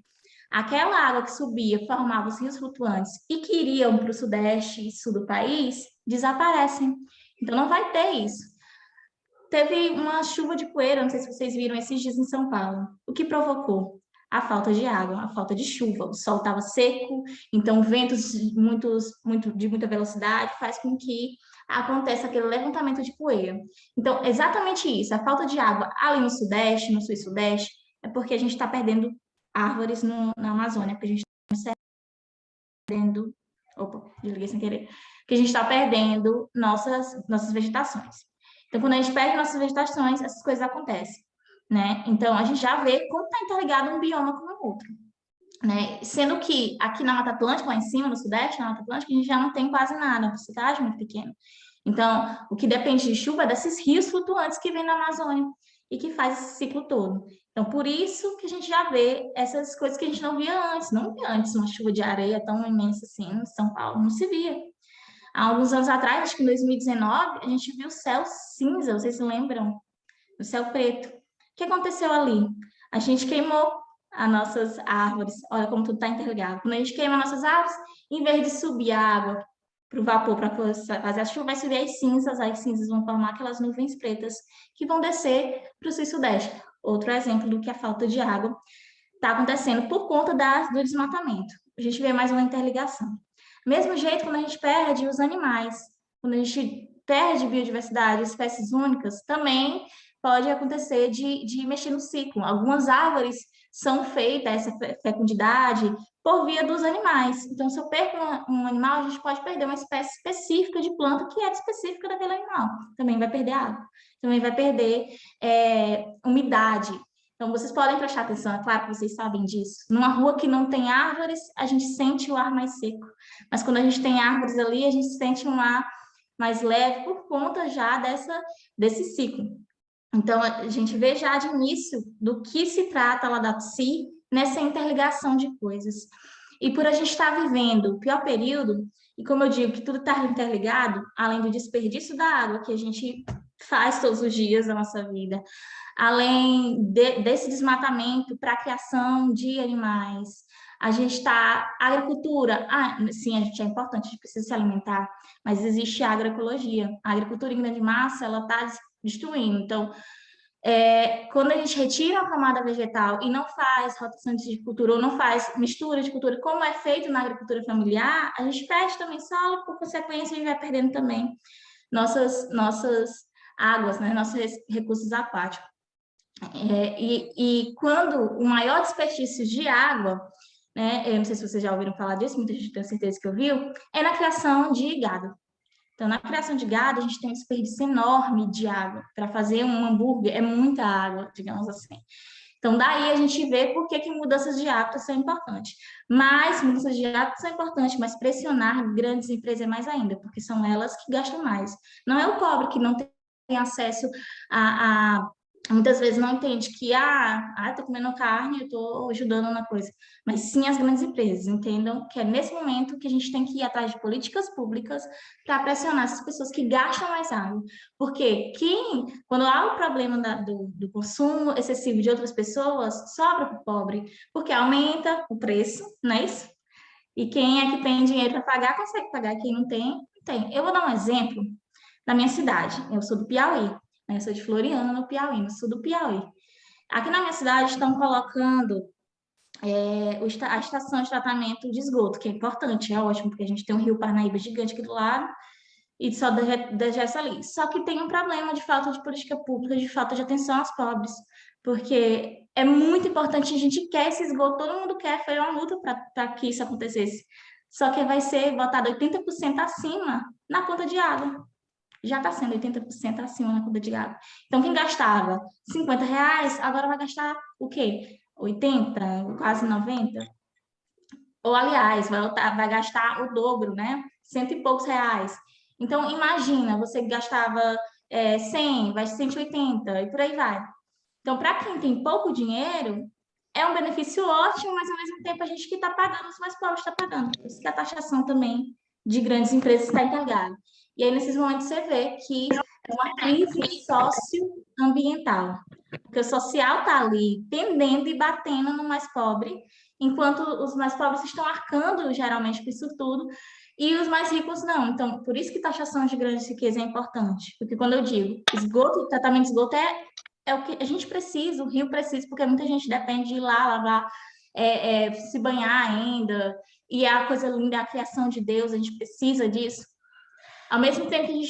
aquela água que subia, formava os rios flutuantes e que iriam para o sudeste e sul do país, desaparecem. Então, não vai ter isso. Teve uma chuva de poeira, não sei se vocês viram esses dias em São Paulo. O que provocou? A falta de água, a falta de chuva. O sol estava seco, então ventos de muita velocidade faz com que aconteça aquele levantamento de poeira. Então, exatamente isso, a falta de água ali no Sudeste, no Sul e Sudeste, é porque a gente está perdendo árvores na Amazônia, porque a gente está perdendo... Opa, desliguei sem querer. Que a gente está perdendo nossas vegetações. Então, quando a gente perde nossas vegetações, essas coisas acontecem, né? Então, a gente já vê como está interligado um bioma com o outro, né? Sendo que aqui na Mata Atlântica, lá em cima, no Sudeste, na Mata Atlântica, a gente já não tem quase nada, a cidade é muito pequena. Então, o que depende de chuva é desses rios flutuantes que vêm na Amazônia e que faz esse ciclo todo. Então, por isso que a gente já vê essas coisas que a gente não via antes. Não via antes uma chuva de areia tão imensa assim em São Paulo, não se via. Há alguns anos atrás, acho que em 2019, a gente viu o céu cinza, vocês se lembram? O céu preto. O que aconteceu ali? A gente queimou as nossas árvores. Olha como tudo está interligado. Quando a gente queima nossas árvores, em vez de subir a água para o vapor para fazer a chuva, vai subir as cinzas vão formar aquelas nuvens pretas que vão descer para o sul e sudeste. Outro exemplo do que a falta de água está acontecendo por conta do desmatamento. A gente vê mais uma interligação. Mesmo jeito, quando a gente perde os animais, quando a gente perde biodiversidade, espécies únicas, também pode acontecer de mexer no ciclo. Algumas árvores são feitas, essa fecundidade, por via dos animais. Então, se eu perco um animal, a gente pode perder uma espécie específica de planta que é específica daquele animal. Também vai perder água, também vai perder umidade. Então, vocês podem prestar atenção, é claro que vocês sabem disso. Numa rua que não tem árvores, a gente sente o ar mais seco. Mas quando a gente tem árvores ali, a gente sente um ar mais leve por conta já desse ciclo. Então, a gente vê já de início do que se trata a Laudato Si nessa interligação de coisas. E por a gente estar vivendo o pior período, e como eu digo, que tudo está interligado, além do desperdício da água que a gente faz todos os dias da nossa vida, além desse desmatamento para a criação de animais, a gente está... Agricultura, sim, a gente é importante, a gente precisa se alimentar, mas existe a agroecologia. A agricultura em grande massa, ela está destruindo. Então, quando a gente retira a camada vegetal e não faz rotação de cultura, ou não faz mistura de cultura, como é feito na agricultura familiar, a gente perde também solo, por consequência, a gente vai perdendo também nossas águas, né, nossos recursos aquáticos. E quando o maior desperdício de água, né, eu não sei se vocês já ouviram falar disso, muita gente tem certeza que ouviu, é na criação de gado. Então, na criação de gado, a gente tem um desperdício enorme de água. Para fazer um hambúrguer, é muita água, digamos assim. Então, daí a gente vê por que mudanças de hábitos são importantes. Mas mudanças de hábitos são importantes, mas pressionar grandes empresas é mais ainda, porque são elas que gastam mais. Não é o pobre que não tem acesso muitas vezes não entende que, estou comendo carne, eu estou ajudando na coisa. Mas sim as grandes empresas, entendam que é nesse momento que a gente tem que ir atrás de políticas públicas para pressionar essas pessoas que gastam mais água. Porque quando há o problema do consumo excessivo de outras pessoas, sobra para o pobre, porque aumenta o preço, não é isso? E quem é que tem dinheiro para pagar, consegue pagar. Quem não tem, não tem. Eu vou dar um exemplo da minha cidade. Eu sou do Piauí. Eu sou de Floriano, no Piauí, no sul do Piauí. Aqui na minha cidade estão colocando a estação de tratamento de esgoto, que é importante, é ótimo, porque a gente tem um rio Parnaíba gigante aqui do lado e só degesta ali. Só que tem um problema de falta de política pública, de falta de atenção aos pobres, porque é muito importante, a gente quer esse esgoto, todo mundo quer, foi uma luta para que isso acontecesse. Só que vai ser botado 80% acima na conta de água. Já está sendo 80% acima na conta de água. Então, quem gastava R$50, agora vai gastar o quê? 80, quase 90? Ou, aliás, vai gastar o dobro, né? 100 e poucos reais. Então, imagina, você gastava 100, vai 180 e por aí vai. Então, para quem tem pouco dinheiro, é um benefício ótimo, mas ao mesmo tempo a gente que está pagando, os mais pobres está pagando. Por isso que a taxação também de grandes empresas está encarregada. E aí, nesses momentos, você vê que é uma crise socioambiental. Porque o social está ali tendendo e batendo no mais pobre, enquanto os mais pobres estão arcando, geralmente, com isso tudo, e os mais ricos não. Então, por isso que taxação de grande riqueza é importante, porque quando eu digo esgoto, tratamento de esgoto é o que a gente precisa, o rio precisa, porque muita gente depende de ir lá lavar, se banhar ainda, e a coisa linda é a criação de Deus, a gente precisa disso. Ao mesmo tempo que a gente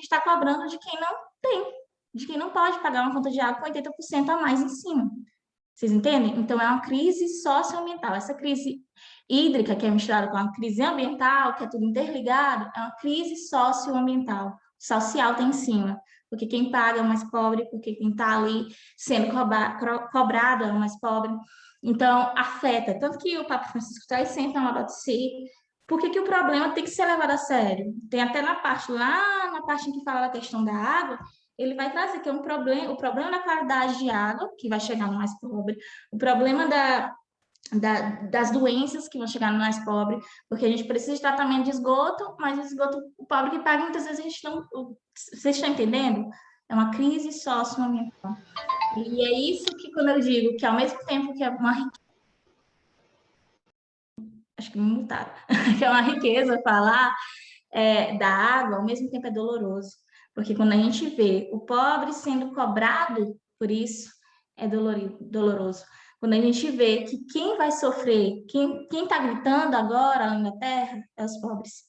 está cobrando de quem não tem, de quem não pode pagar uma conta de água com 80% a mais em cima. Vocês entendem? Então, é uma crise socioambiental. Essa crise hídrica, que é misturada com a crise ambiental, que é tudo interligado, é uma crise socioambiental. O social está em cima, porque quem paga é o mais pobre, porque quem está ali sendo cobrado é o mais pobre. Então, afeta. Tanto que o Papa Francisco traz sempre na Laudato Si, por que o problema tem que ser levado a sério? Tem até na parte em que fala da questão da água, ele vai trazer que é o problema da qualidade de água, que vai chegar no mais pobre, o problema das doenças que vão chegar no mais pobre, porque a gente precisa de tratamento de esgoto, mas o esgoto, o pobre que paga, muitas vezes a gente não... Vocês estão entendendo? É uma crise socioambiental. E é isso que, quando eu digo que, ao mesmo tempo que é uma acho que me mutaram, que é uma riqueza falar da água, ao mesmo tempo é doloroso. Porque quando a gente vê o pobre sendo cobrado por isso, é doloroso. Quando a gente vê que quem vai sofrer, quem está gritando agora, além da terra, é os pobres.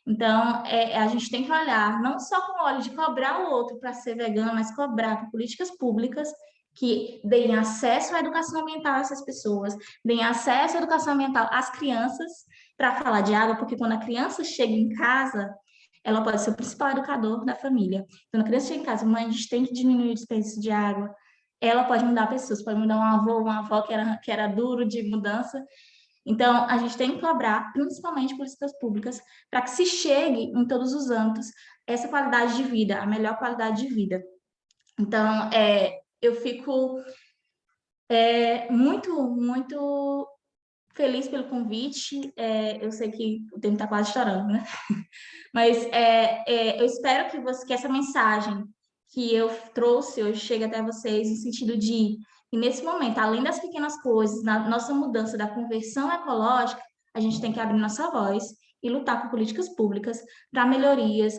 Então, a gente tem que olhar, não só com o olho de cobrar o outro para ser vegano, mas cobrar por políticas públicas que deem acesso à educação ambiental a essas pessoas, deem acesso à educação ambiental às crianças, para falar de água, porque quando a criança chega em casa, ela pode ser o principal educador da família. Quando a criança chega em casa, mãe, a gente tem que diminuir o desperdício de água, ela pode mudar pessoas, pode mudar um avô, uma avó que era duro de mudança. Então, a gente tem que cobrar, principalmente políticas públicas, para que se chegue em todos os âmbitos essa qualidade de vida, a melhor qualidade de vida. Então, eu fico muito feliz pelo convite. Eu sei que o tempo está quase estourando, né? Mas eu espero que essa mensagem que eu trouxe hoje chegue até vocês, no sentido de que, nesse momento, além das pequenas coisas, na nossa mudança da conversão ecológica, a gente tem que abrir nossa voz e lutar por políticas públicas para melhorias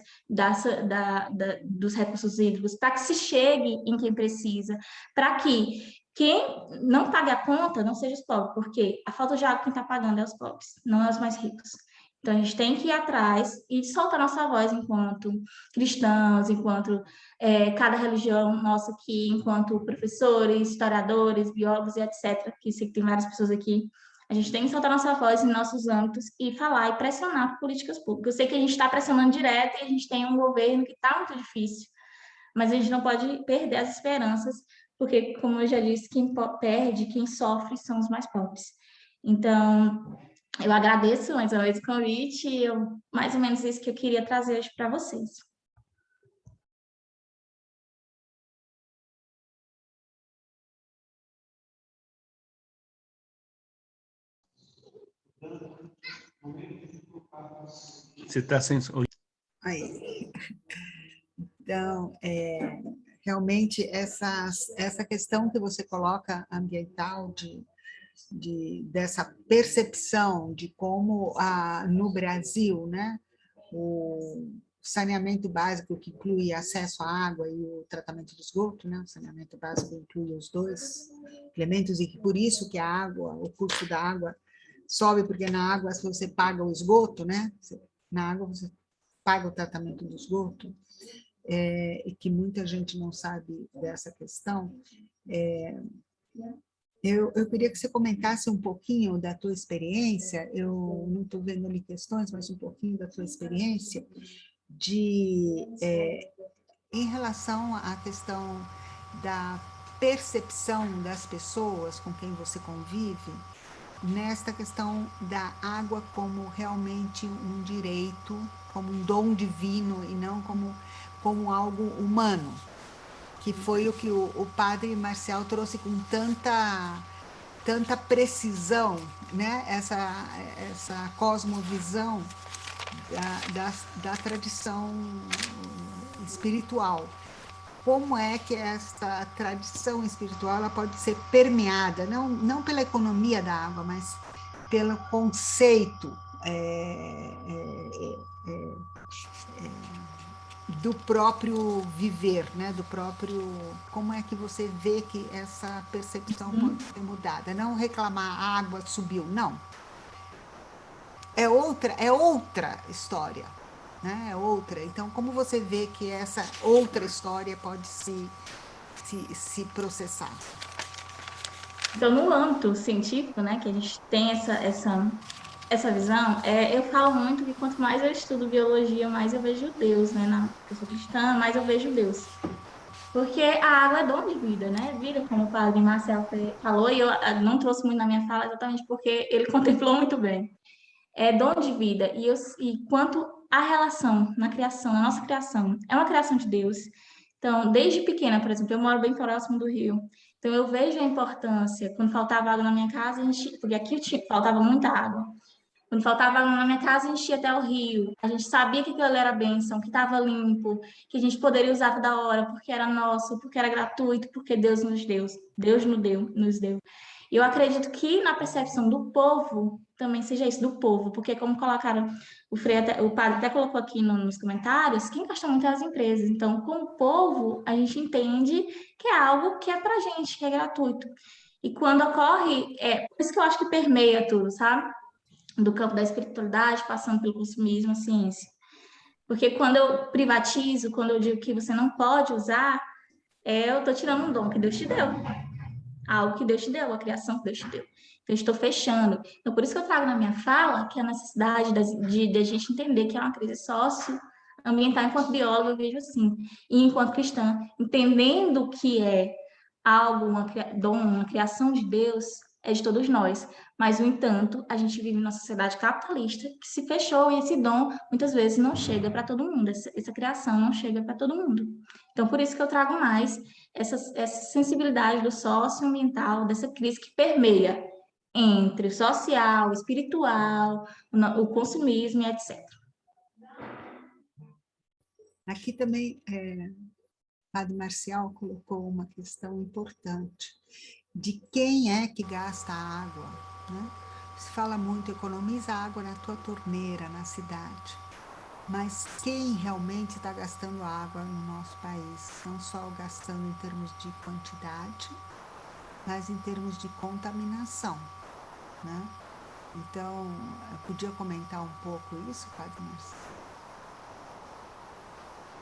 dos recursos hídricos, para que se chegue em quem precisa, para que quem não pague a conta não seja os pobres, porque a falta de água quem está pagando é os pobres, não é os mais ricos. Então, a gente tem que ir atrás e soltar nossa voz enquanto cristãos, enquanto cada religião nossa aqui, enquanto professores, historiadores, biólogos e etc., que sei que tem várias pessoas aqui. A gente tem que soltar nossa voz em nossos âmbitos e falar e pressionar por políticas públicas. Eu sei que a gente está pressionando direto e a gente tem um governo que está muito difícil, mas a gente não pode perder as esperanças, porque, como eu já disse, quem perde, quem sofre são os mais pobres. Então, eu agradeço mais uma vez o convite e mais ou menos isso que eu queria trazer hoje para vocês. Você está sem... Aí. Então, realmente, essa questão que você coloca ambiental, dessa percepção de como no Brasil, né, o saneamento básico, que inclui acesso à água e o tratamento do esgoto, né, o saneamento básico inclui os dois elementos, e por isso que a água, o custo da água sobe, porque na água você paga o esgoto, né, na água você paga o tratamento do esgoto, e que muita gente não sabe dessa questão. Eu queria que você comentasse um pouquinho da tua experiência, eu não estou vendo ali questões, mas um pouquinho da tua experiência em relação à questão da percepção das pessoas com quem você convive, nesta questão da água como realmente um direito, como um dom divino e não como algo humano, que foi o que o padre Marcial trouxe com tanta precisão, né? essa cosmovisão da tradição espiritual. Como é que essa tradição espiritual ela pode ser permeada, não pela economia da água, mas pelo conceito do próprio viver, né? Do próprio... Como é que você vê que essa percepção pode ser mudada? Não reclamar, a água subiu, não. É outra história, né? É outra. Então, como você vê que essa outra história pode se processar? Então, no âmbito científico, né, que a gente tem essa visão, eu falo muito que quanto mais eu estudo biologia, mais eu vejo Deus, né? Porque eu sou cristã, mais eu vejo Deus. Porque a água é dom de vida, né? Vida, como o padre Marcel falou, e eu não trouxe muito na minha fala exatamente porque ele contemplou muito bem. É dom de vida. E quanto à relação na criação, na nossa criação, é uma criação de Deus. Então, desde pequena, por exemplo, eu moro bem próximo do rio. Então, eu vejo a importância. Quando faltava água na minha casa, porque aqui faltava muita água. Quando faltava água na minha casa, a gente ia até o rio. A gente sabia que aquilo ali era bênção, que estava limpo, que a gente poderia usar toda hora, porque era nosso, porque era gratuito, porque Deus nos deu. Deus nos deu. E eu acredito que na percepção do povo também seja isso, do povo, porque como colocaram, o padre até colocou aqui nos comentários, quem gasta muito é as empresas. Então, como povo, a gente entende que é algo que é pra gente, que é gratuito. E quando ocorre, por isso que eu acho que permeia tudo, sabe? Do campo da espiritualidade, passando pelo consumismo, a ciência. Porque quando eu privatizo, quando eu digo que você não pode usar, eu estou tirando um dom que Deus te deu. Algo que Deus te deu, a criação que Deus te deu. Então, eu estou fechando. Então, por isso que eu trago na minha fala que a necessidade de a gente entender que é uma crise socioambiental. Enquanto bióloga, eu vejo assim. E enquanto cristã, entendendo que é algo, uma criação de Deus, é de todos nós. Mas, no entanto, a gente vive numa sociedade capitalista que se fechou e esse dom, muitas vezes, não chega para todo mundo. Essa criação não chega para todo mundo. Então, por isso que eu trago mais essa sensibilidade do socioambiental, dessa crise que permeia entre o social, o espiritual, o consumismo e etc. Aqui também, Padre Marcial colocou uma questão importante, de quem é que gasta a água, né? Se fala muito, economiza água na tua torneira, na cidade, mas quem realmente está gastando água no nosso país? Não só gastando em termos de quantidade, mas em termos de contaminação, né? Então, eu podia comentar um pouco isso, Padre Marcial?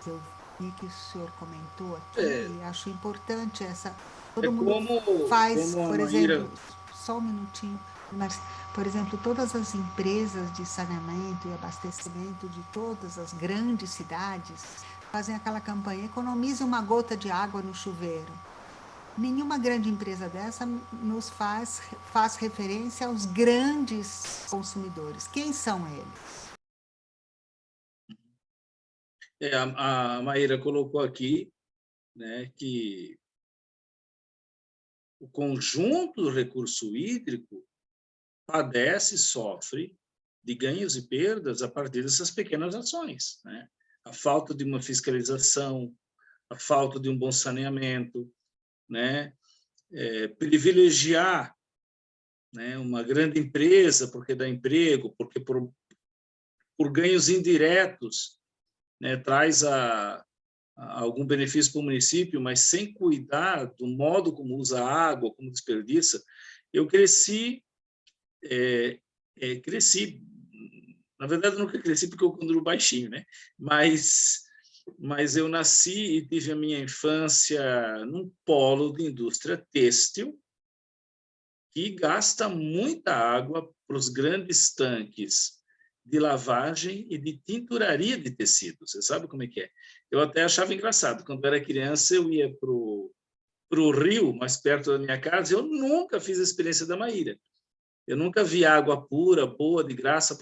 Eu vi que o senhor comentou aqui, e acho importante essa... Todo mundo faz, por exemplo, só um minutinho, mas, por exemplo, todas as empresas de saneamento e abastecimento de todas as grandes cidades fazem aquela campanha, economize uma gota de água no chuveiro. Nenhuma grande empresa dessa nos faz referência aos grandes consumidores. Quem são eles? A Maíra colocou aqui, né, que o conjunto do recurso hídrico padece, sofre de ganhos e perdas a partir dessas pequenas ações, né? A falta de uma fiscalização, a falta de um bom saneamento, né? Privilegiar, né, uma grande empresa porque dá emprego, porque por ganhos indiretos, né, traz algum benefício para o município, mas sem cuidar do modo como usa a água, como desperdiça. Eu cresci, na verdade, eu nunca cresci porque eu continuo baixinho, né? Mas eu nasci e tive a minha infância num polo de indústria têxtil que gasta muita água para os grandes tanques de lavagem e de tinturaria de tecido. Você sabe como é que é? Eu até achava engraçado. Quando eu era criança, eu ia para o rio, mais perto da minha casa, e eu nunca fiz a experiência da Maíra. Eu nunca vi água pura, boa, de graça,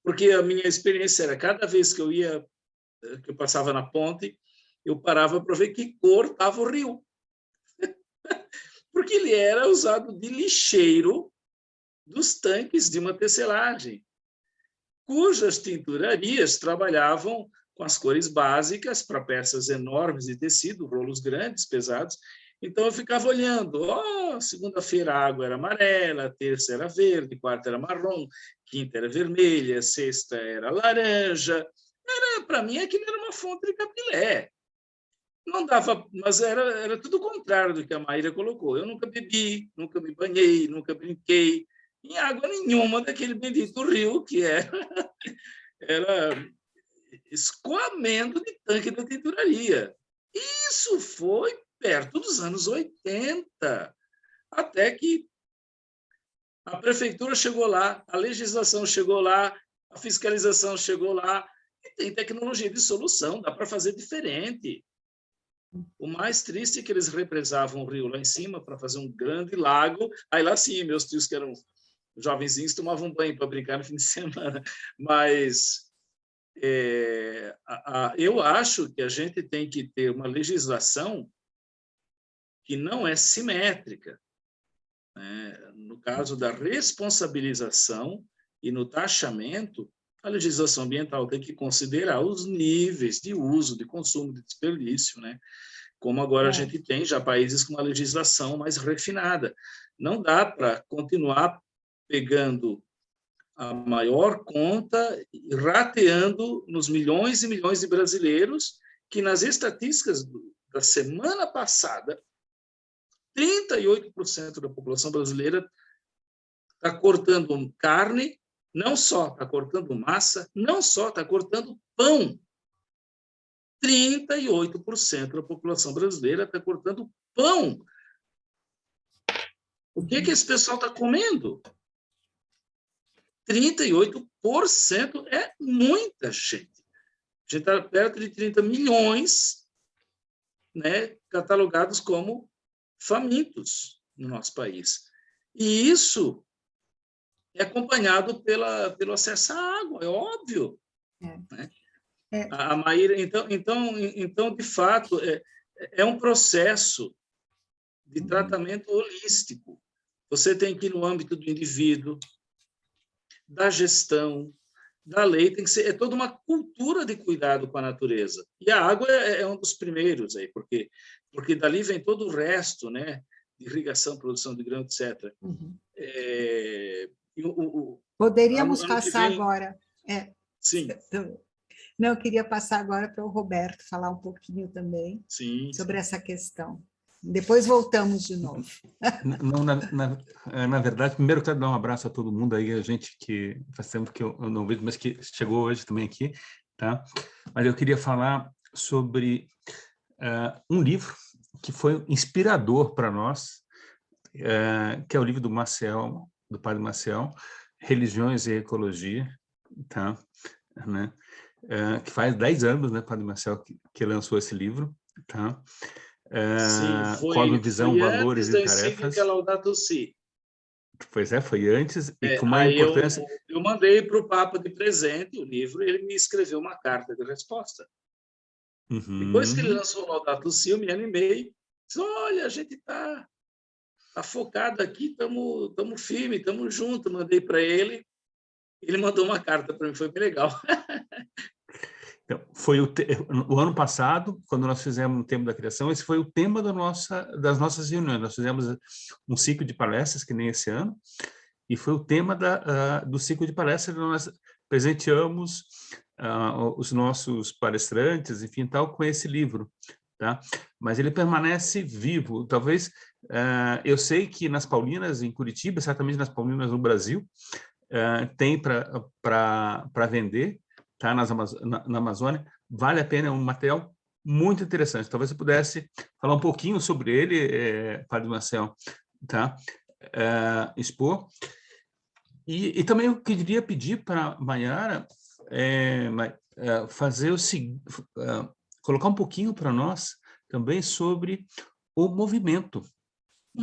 porque a minha experiência era, cada vez que eu passava na ponte, eu parava para ver que cor estava o rio. Porque ele era usado de lixeiro dos tanques de uma tecelagem, cujas tinturarias trabalhavam com as cores básicas para peças enormes de tecido, rolos grandes, pesados, Então, eu ficava olhando, segunda-feira a água era amarela, terça era verde, quarta era marrom, quinta era vermelha, sexta era laranja. Para mim, aquilo era uma fonte de capilé. Não dava, mas era tudo o contrário do que a Maíra colocou. Eu nunca bebi, nunca me banhei, nunca brinquei em água nenhuma daquele bendito rio que era escoamento de tanque da tinturaria. Isso foi perto dos anos 80, até que a prefeitura chegou lá, a legislação chegou lá, a fiscalização chegou lá, e tem tecnologia de solução, dá para fazer diferente. O mais triste é que eles represavam o rio lá em cima para fazer um grande lago. Aí lá sim, meus tios que eram jovenzinhos tomavam banho para brincar no fim de semana. Mas eu acho que a gente tem que ter uma legislação que não é simétrica, né? No caso da responsabilização e no taxamento, a legislação ambiental tem que considerar os níveis de uso, de consumo, de desperdício, né? Como agora a gente tem já países com uma legislação mais refinada. Não dá para continuar pegando a maior conta e rateando nos milhões e milhões de brasileiros que, nas estatísticas da semana passada, 38% da população brasileira está cortando carne, não só está cortando massa, não só está cortando pão. 38% da população brasileira está cortando pão. O que esse pessoal está comendo? 38% é muita gente. A gente está perto de 30 milhões, né, catalogados como famintos no nosso país. E isso é acompanhado pelo acesso à água, é óbvio. Né? A Maíra, então, de fato, é um processo de tratamento holístico. Você tem que ir no âmbito do indivíduo, da gestão, da lei, tem que ser toda uma cultura de cuidado com a natureza. E a água é um dos primeiros aí, porque dali vem todo o resto, né? De irrigação, produção de grão, etc. Uhum. Poderíamos passar agora. Sim. Não, eu queria passar agora para o Roberto falar um pouquinho também sobre essa questão. Depois voltamos de novo. Não, na verdade, primeiro eu quero dar um abraço a todo mundo aí, a gente que faz tempo que eu não vejo, mas que chegou hoje também aqui, tá? Mas eu queria falar sobre um livro que foi inspirador para nós, que é o livro do Maciel, do padre Maciel, Religiões e Ecologia, tá? Né? Que faz 10 anos, né, padre Maciel, que lançou esse livro, tá? Sim, Cosmovisão, Valores e Tarefas. Laudato Si. Pois foi antes, e com uma importância... Eu mandei para o Papa de presente o livro, e ele me escreveu uma carta de resposta. Uhum. Depois que ele lançou o Laudato Si, eu me animei. Disse, olha, a gente está focado aqui, estamos firmes, estamos juntos. Mandei para ele, ele mandou uma carta para mim, foi bem legal. Então, foi o ano passado, quando nós fizemos o tema da criação, esse foi o tema das nossas reuniões. Nós fizemos um ciclo de palestras, que nem esse ano, e foi o tema do ciclo de palestras que nós presenteamos os nossos palestrantes, enfim, tal, com esse livro. Tá? Mas ele permanece vivo. Talvez, eu sei que nas Paulinas, em Curitiba, certamente nas Paulinas no Brasil, tem para vender, tá? Na Amazônia, vale a pena, é um material muito interessante. Talvez eu pudesse falar um pouquinho sobre ele, padre Marcel, tá? Expor. E também eu queria pedir para a Maiara fazer o seguinte, colocar um pouquinho para nós também sobre o movimento,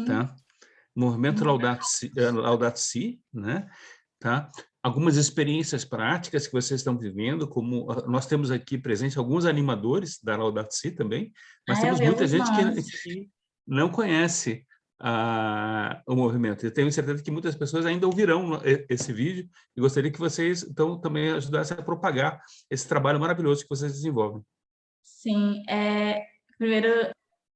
tá? O movimento Laudato Si, né? Tá? Algumas experiências práticas que vocês estão vivendo, como nós temos aqui presente alguns animadores da Laudato Si também, mas temos muita gente que não conhece o movimento. Eu tenho certeza que muitas pessoas ainda ouvirão esse vídeo e gostaria que vocês, então, também ajudassem a propagar esse trabalho maravilhoso que vocês desenvolvem. Sim, primeiro,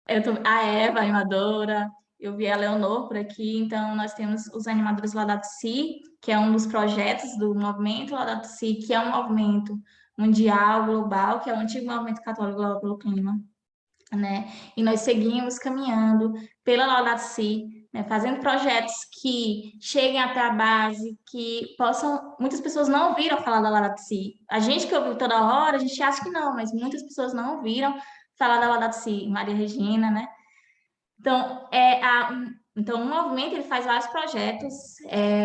A Eva, a animadora, eu vi a Leonor por aqui, então nós temos os animadores Laudato Si, que é um dos projetos do movimento Laudato Si, que é um movimento mundial, global, que é o antigo movimento católico global pelo clima, né? E nós seguimos caminhando pela Laudato Si, né? Fazendo projetos que cheguem até a base, que possam... Muitas pessoas não ouviram falar da Laudato Si. A gente que ouviu toda hora, a gente acha que não, mas muitas pessoas não ouviram falar da Laudato Si, Maria Regina, né? Então, então, o movimento ele faz vários projetos,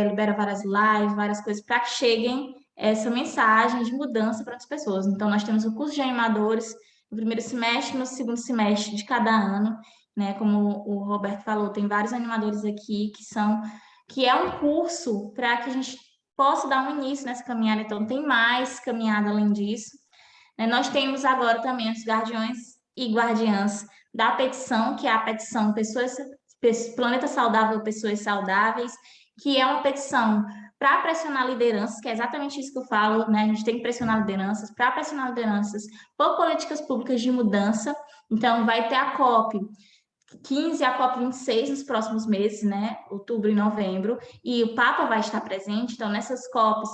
libera várias lives, várias coisas para que cheguem essa mensagem de mudança para as pessoas. Então, nós temos o curso de animadores no primeiro semestre e no segundo semestre de cada ano, né? Como o Roberto falou, tem vários animadores aqui que é um curso para que a gente possa dar um início nessa caminhada. Então, tem mais caminhada além disso. Né? Nós temos agora também os guardiões e guardiãs da petição, que é a petição Planeta Saudável, Pessoas Saudáveis, que é uma petição para pressionar lideranças, que é exatamente isso que eu falo, né? A gente tem que pressionar lideranças, para pressionar lideranças por políticas públicas de mudança. Então, vai ter a COP 15 e a COP 26 nos próximos meses, né? Outubro e novembro, e o Papa vai estar presente, então nessas COPs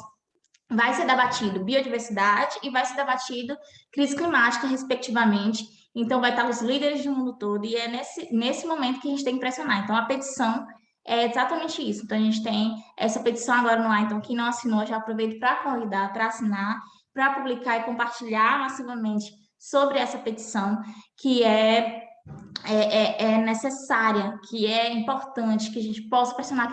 vai ser debatido biodiversidade e vai ser debatido crise climática, respectivamente. Então, vai estar os líderes do mundo todo, e é nesse momento que a gente tem que pressionar. Então, a petição é exatamente isso. Então, a gente tem essa petição agora no ar. Então, quem não assinou, já aproveito para convidar, para assinar, para publicar e compartilhar massivamente sobre essa petição, que é necessária, que é importante, que a gente possa pressionar,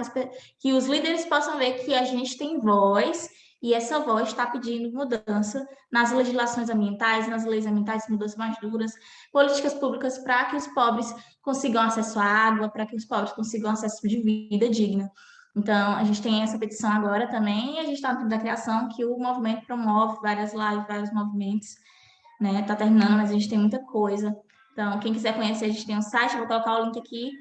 que os líderes possam ver que a gente tem voz, e essa voz está pedindo mudança nas legislações ambientais, nas leis ambientais, mudanças mais duras, políticas públicas para que os pobres consigam acesso à água, para que os pobres consigam acesso de vida digna. Então, a gente tem essa petição agora também, e a gente está no tempo da criação, que o movimento promove várias lives, vários movimentos, né? Está terminando, mas a gente tem muita coisa. Então, quem quiser conhecer, a gente tem um site, eu vou colocar o link aqui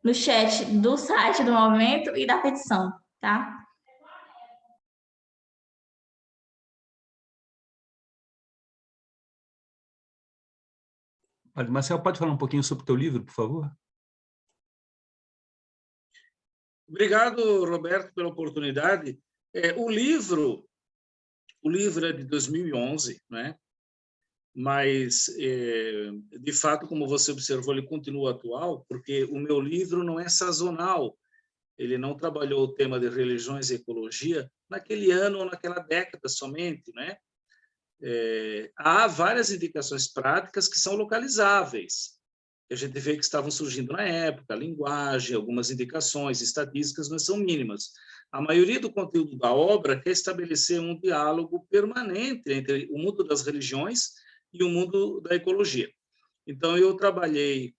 no chat do site do movimento e da petição, tá? Marcelo, pode falar um pouquinho sobre o teu livro, por favor? Obrigado, Roberto, pela oportunidade. O livro é de 2011, né? Mas, de fato, como você observou, ele continua atual, porque o meu livro não é sazonal. Ele não trabalhou o tema de religiões e ecologia naquele ano ou naquela década somente, né? Há várias indicações práticas que são localizáveis. A gente vê que estavam surgindo na época, a linguagem, algumas indicações estatísticas, mas são mínimas. A maioria do conteúdo da obra quer estabelecer um diálogo permanente entre o mundo das religiões e o mundo da ecologia. Então, eu trabalhei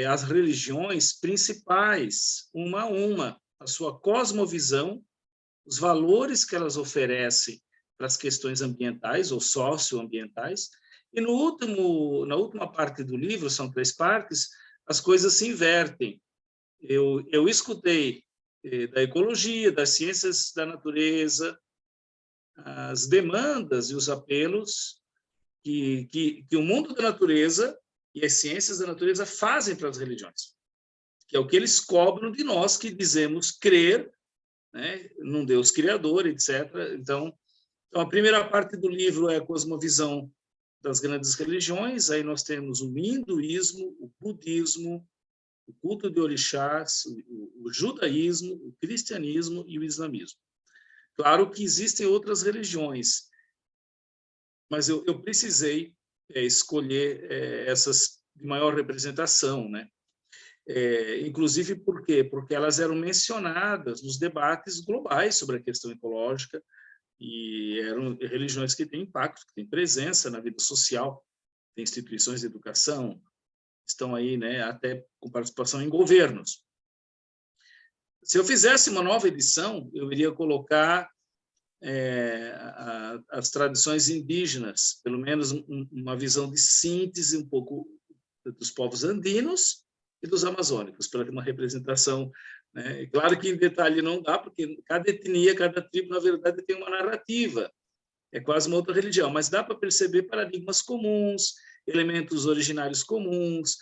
as religiões principais, uma a uma, a sua cosmovisão, os valores que elas oferecem para as questões ambientais ou socioambientais, e na última parte do livro, são 3 partes, as coisas se invertem. Eu escutei da ecologia, das ciências da natureza, as demandas e os apelos que o mundo da natureza e as ciências da natureza fazem para as religiões, que é o que eles cobram de nós que dizemos crer, né, num Deus criador, etc. Então, a primeira parte do livro é a cosmovisão das grandes religiões, aí nós temos o hinduísmo, o budismo, o culto de orixás, o judaísmo, o cristianismo e o islamismo. Claro que existem outras religiões, mas eu precisei escolher essas de maior representação, né? Inclusive por quê? Porque elas eram mencionadas nos debates globais sobre a questão ecológica, e eram religiões que têm impacto, que têm presença na vida social, têm instituições de educação, estão aí, né, até com participação em governos. Se eu fizesse uma nova edição, eu iria colocar as tradições indígenas, pelo menos uma visão de síntese um pouco dos povos andinos e dos amazônicos, para ter uma representação, né? Claro que em detalhe não dá, porque cada etnia, cada tribo, na verdade, tem uma narrativa, é quase uma outra religião, mas dá para perceber paradigmas comuns, elementos originários comuns,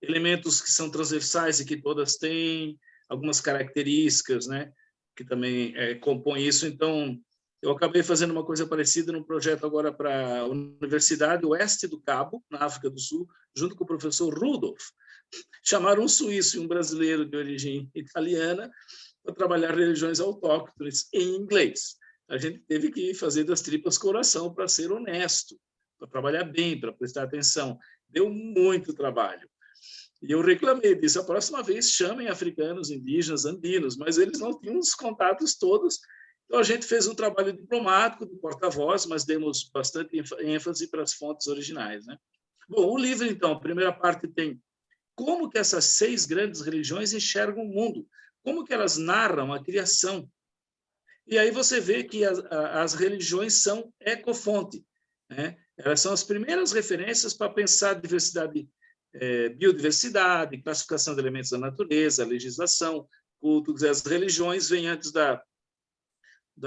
elementos que são transversais e que todas têm, algumas características, né, que também compõem isso. Então, eu acabei fazendo uma coisa parecida num projeto agora para a Universidade Oeste do Cabo, na África do Sul, junto com o professor Rudolf. Chamaram um suíço e um brasileiro de origem italiana para trabalhar religiões autóctones em inglês. A gente teve que fazer das tripas coração para ser honesto, para trabalhar bem, para prestar atenção. Deu muito trabalho. E eu reclamei disso. A próxima vez chamem africanos, indígenas, andinos, mas eles não tinham os contatos todos. Então, a gente fez um trabalho diplomático, de porta-voz, mas demos bastante ênfase para as fontes originais, né? Bom, o livro, então, a primeira parte tem como que essas 6 grandes religiões enxergam o mundo, como que elas narram a criação. E aí você vê que as religiões são ecofonte, né? Elas são as primeiras referências para pensar diversidade, biodiversidade, classificação de elementos da natureza, legislação, cultos. As religiões vêm antes da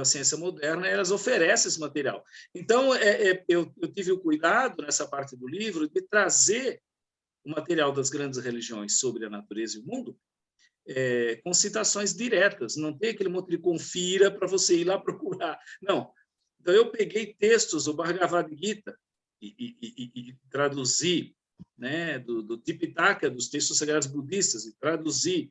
ciência moderna, elas oferecem esse material. Então, eu tive o cuidado, nessa parte do livro, de trazer o material das grandes religiões sobre a natureza e o mundo, com citações diretas, não tem aquele monte de confira para você ir lá procurar. Não. Então, eu peguei textos do Bhagavad Gita e traduzi, né, do Tipitaka, dos textos sagrados budistas, e traduzi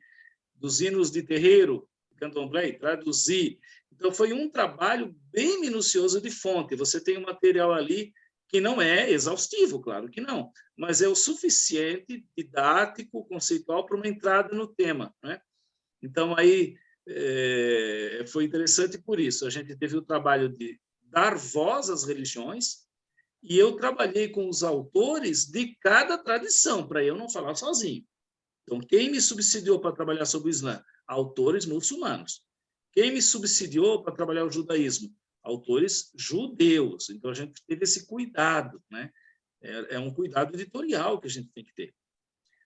dos hinos de terreiro, candomblé, traduzi. Então, foi um trabalho bem minucioso de fonte. Você tem um material ali que não é exaustivo, claro que não, mas é o suficiente, didático, conceitual, para uma entrada no tema, né? Então, aí, foi interessante por isso. A gente teve o trabalho de dar voz às religiões, e eu trabalhei com os autores de cada tradição, para eu não falar sozinho. Então, quem me subsidiou para trabalhar sobre o Islã? Autores muçulmanos. Quem me subsidiou para trabalhar o judaísmo? Autores judeus. Então, a gente teve esse cuidado, né? É um cuidado editorial que a gente tem que ter.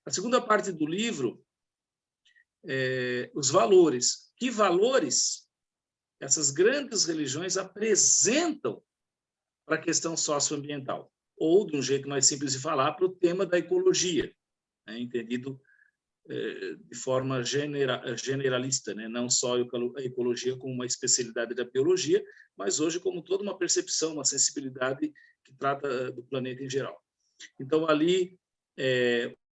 A segunda parte do livro, os valores. Que valores essas grandes religiões apresentam para a questão socioambiental? Ou, de um jeito mais simples de falar, para o tema da ecologia, né? Entendido de forma generalista, né? Não só a ecologia como uma especialidade da biologia, mas hoje como toda uma percepção, uma sensibilidade que trata do planeta em geral. Então, ali,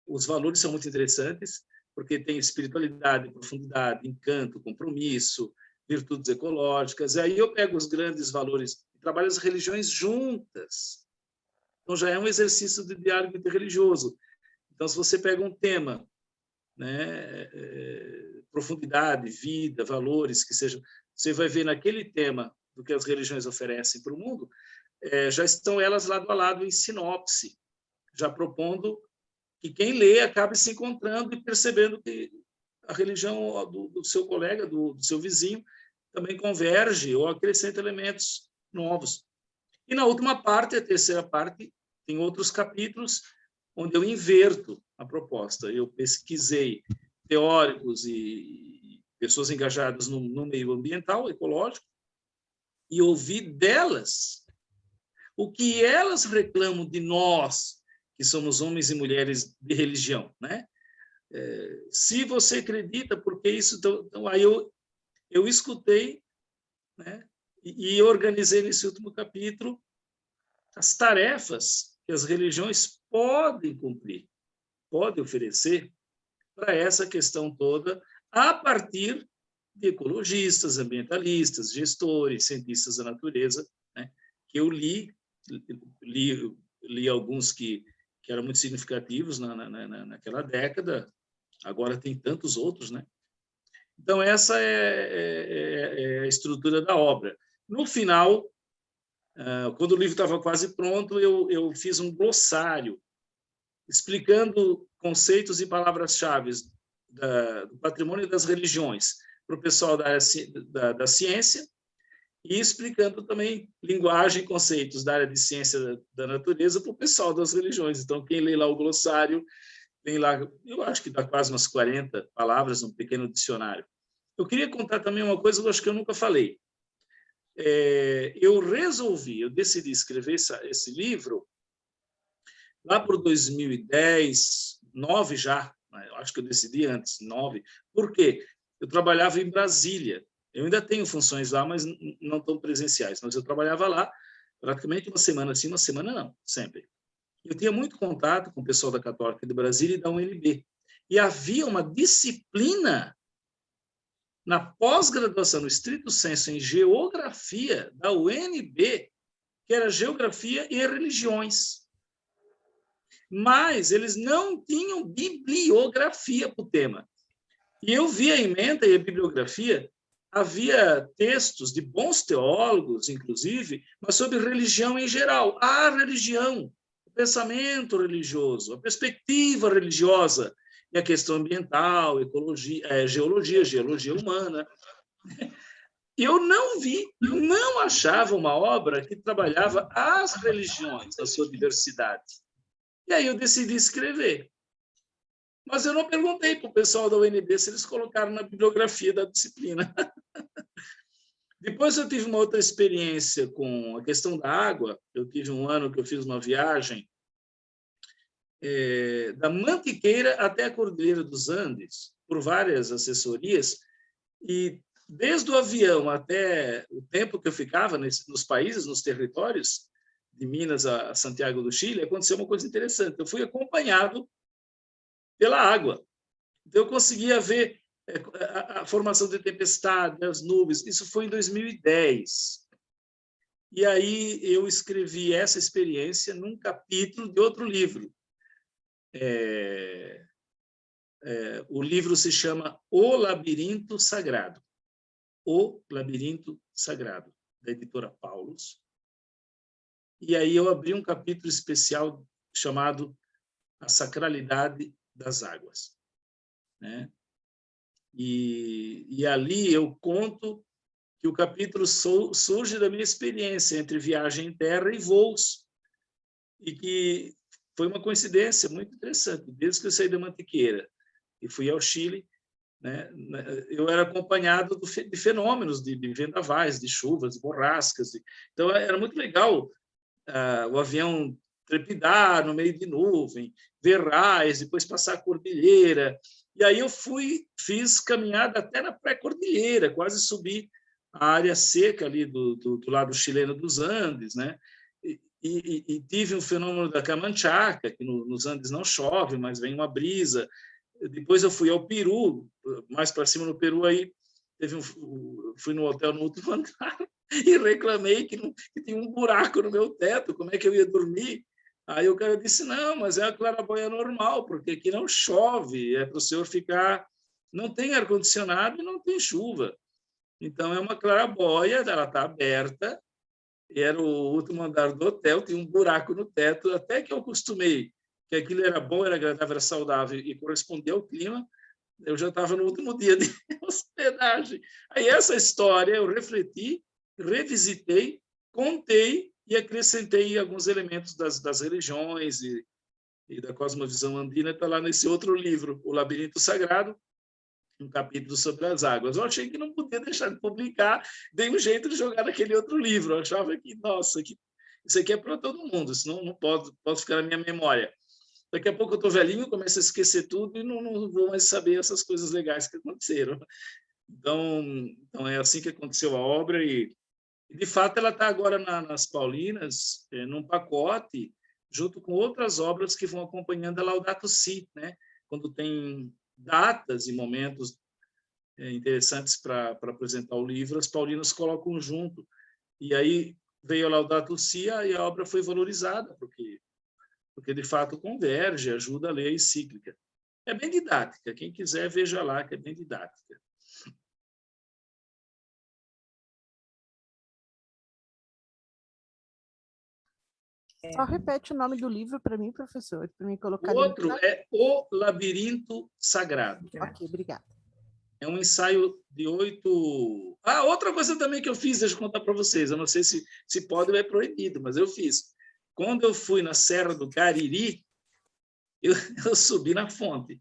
os valores são muito interessantes, porque tem espiritualidade, profundidade, encanto, compromisso, virtudes ecológicas. E aí eu pego os grandes valores e trabalho as religiões juntas. Então, já é um exercício de diálogo interreligioso. Então, se você pega um tema, né, profundidade, vida, valores, que sejam, você vai ver naquele tema do que as religiões oferecem para o mundo, já estão elas lado a lado em sinopse, já propondo que quem lê acabe se encontrando e percebendo que a religião do seu colega, do seu vizinho, também converge ou acrescenta elementos novos. E na última parte, a terceira parte, tem outros capítulos onde eu inverto a proposta. Eu pesquisei teóricos e pessoas engajadas no meio ambiental, ecológico, e ouvi delas o que elas reclamam de nós, que somos homens e mulheres de religião, né? Se você acredita, porque isso... Então, aí eu escutei, né? E organizei nesse último capítulo as tarefas que as religiões podem cumprir, podem oferecer para essa questão toda, a partir de ecologistas, ambientalistas, gestores, cientistas da natureza, né? Que eu li alguns que eram muito significativos naquela década, agora tem tantos outros, né? Então, essa é a estrutura da obra. No final, quando o livro estava quase pronto, eu fiz um glossário explicando conceitos e palavras-chave do patrimônio das religiões para o pessoal da área da ciência, e explicando também linguagem e conceitos da área de ciência da natureza para o pessoal das religiões. Então, quem lê lá o glossário, tem lá, eu acho que dá quase umas 40 palavras, um pequeno dicionário. Eu queria contar também uma coisa que eu acho que eu nunca falei. Eu decidi escrever esse livro Lá por 2010, 9 já, eu acho que eu decidi antes, 9. Por quê? Eu trabalhava em Brasília. Eu ainda tenho funções lá, mas não tão presenciais. Mas eu trabalhava lá praticamente uma semana sim, uma semana não, sempre. Eu tinha muito contato com o pessoal da Católica de Brasília e da UNB. E havia uma disciplina na pós-graduação, no estrito senso, em geografia da UNB, que era geografia e religiões. Mas eles não tinham bibliografia para o tema. E eu vi a ementa e a bibliografia, havia textos de bons teólogos, inclusive, mas sobre religião em geral. A religião, o pensamento religioso, a perspectiva religiosa, e a questão ambiental, ecologia, geologia humana. Eu não achava uma obra que trabalhava as religiões na sua diversidade. E aí eu decidi escrever. Mas eu não perguntei para o pessoal da UNB se eles colocaram na bibliografia da disciplina. Depois eu tive uma outra experiência com a questão da água. Eu tive um ano que eu fiz uma viagem da Mantiqueira até a Cordilheira dos Andes, por várias assessorias, e desde o avião até o tempo que eu ficava nos países, nos territórios, de Minas a Santiago do Chile, aconteceu uma coisa interessante. Eu fui acompanhado pela água. Então, eu conseguia ver a formação de tempestade, as nuvens. Isso foi em 2010. E aí eu escrevi essa experiência num capítulo de outro livro. O livro se chama O Labirinto Sagrado. O Labirinto Sagrado, da editora Paulus. E aí eu abri um capítulo especial chamado A Sacralidade das Águas, né? E ali eu conto que o capítulo surge da minha experiência entre viagem em terra e voos, e que foi uma coincidência muito interessante. Desde que eu saí da Mantiqueira e fui ao Chile, né, eu era acompanhado de fenômenos de vendavais, de chuvas, de borrascas. Então, era muito legal o avião trepidar no meio de nuvem, ver raios, depois passar a cordilheira. E aí eu fiz caminhada até na pré-cordilheira, quase subi a área seca ali do lado chileno dos Andes, né? E tive um fenômeno da Camanchaca, que nos Andes não chove, mas vem uma brisa. Depois eu fui ao Peru, mais para cima no Peru, aí fui no hotel no último andar e reclamei que tinha um buraco no meu teto, como é que eu ia dormir? Aí o cara disse, não, mas é a claraboia normal, porque aqui não chove, é para o senhor ficar... Não tem ar-condicionado e não tem chuva. Então, é uma claraboia, ela está aberta, e era o último andar do hotel, tinha um buraco no teto, até que eu acostumei que aquilo era bom, era agradável, era saudável e correspondia ao clima, eu já estava no último dia de hospedagem. Aí essa história eu refleti, revisitei, contei e acrescentei alguns elementos das religiões e da cosmovisão andina, está lá nesse outro livro, O Labirinto Sagrado, um capítulo sobre as águas. Eu achei que não podia deixar de publicar, dei um jeito de jogar naquele outro livro. Eu achava que, nossa, isso aqui é para todo mundo, senão não pode ficar na minha memória. Daqui a pouco eu estou velhinho, começo a esquecer tudo e não vou mais saber essas coisas legais que aconteceram. Então é assim que aconteceu a obra e de fato, ela está agora nas Paulinas, num pacote, junto com outras obras que vão acompanhando a Laudato Si, né? Quando tem datas e momentos interessantes para apresentar o livro, as Paulinas colocam junto. E aí veio a Laudato Si e a obra foi valorizada, porque de fato converge, ajuda a ler a encíclica. É bem didática, quem quiser veja lá, que é bem didática. Só repete o nome do livro para mim, professor, para mim colocar. O outro é O Labirinto Sagrado. Ok, obrigada. É um ensaio de 8... outra coisa também que eu fiz, deixa eu contar para vocês, eu não sei se pode ou é proibido, mas eu fiz. Quando eu fui na Serra do Cariri, eu subi na fonte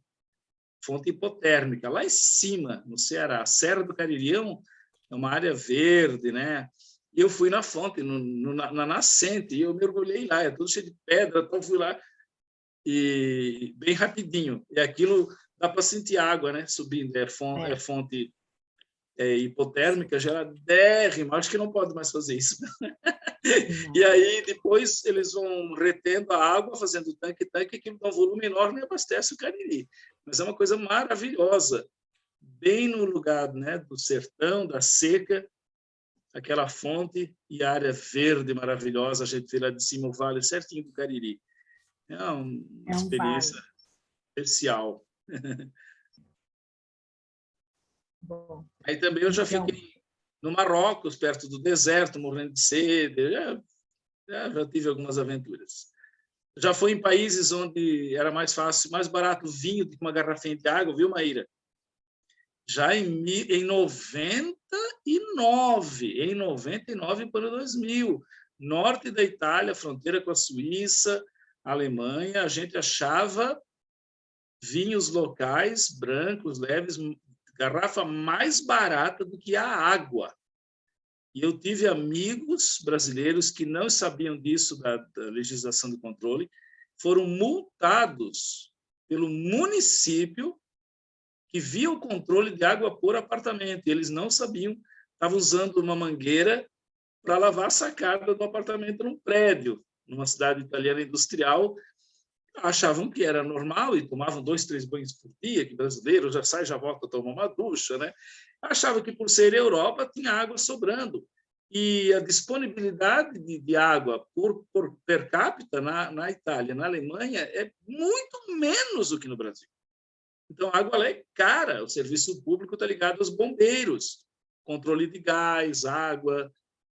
hipotérmica, lá em cima, no Ceará. A Serra do Cariri é uma área verde, né? E eu fui na fonte, na nascente, e eu mergulhei lá, é tudo cheio de pedra, então fui lá, e bem rapidinho. E aquilo dá para sentir água, né? Subindo. É fonte hipotérmica, geladérrima. Acho que não pode mais fazer isso. E aí, depois, eles vão retendo a água, fazendo tanque, que dá um volume enorme e abastece o Cariri. Mas é uma coisa maravilhosa. Bem no lugar, né, do sertão, da seca, aquela fonte e a área verde maravilhosa. A gente vê lá de cima o vale certinho do Cariri. É uma experiência especial. Bom, Aí também eu já fiquei no Marrocos, perto do deserto, morrendo de sede. Já tive algumas aventuras. Já fui em países onde era mais fácil, mais barato vinho do que uma garrafinha de água, viu, Maíra? Já em 99 para 2000, norte da Itália, fronteira com a Suíça, Alemanha, a gente achava vinhos locais, brancos, leves, garrafa mais barata do que a água. E eu tive amigos brasileiros que não sabiam disso, da legislação de controle, foram multados pelo município que via o controle de água por apartamento. E eles não sabiam, estavam usando uma mangueira para lavar a sacada do apartamento num prédio, numa cidade italiana industrial. Achavam que era normal e tomavam 2, 3 banhos por dia, que brasileiro já sai, já volta a tomar uma ducha, né? Achavam que por ser Europa tinha água sobrando. E a disponibilidade de água por per capita na Itália, na Alemanha, é muito menos do que no Brasil. Então, a água é cara, o serviço público está ligado aos bombeiros, controle de gás, água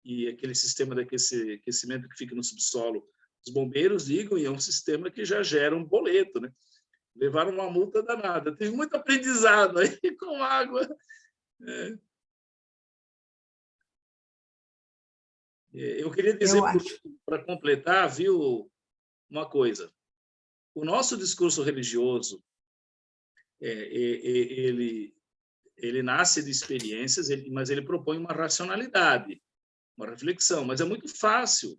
e aquele sistema de aquecimento que fica no subsolo. Os bombeiros ligam e é um sistema que já gera um boleto, né? Levaram uma multa danada. Tive muito aprendizado aí com água. Eu queria dizer, para completar, viu, uma coisa. O nosso discurso religioso, ele nasce de experiências, mas ele propõe uma racionalidade, uma reflexão. Mas é muito fácil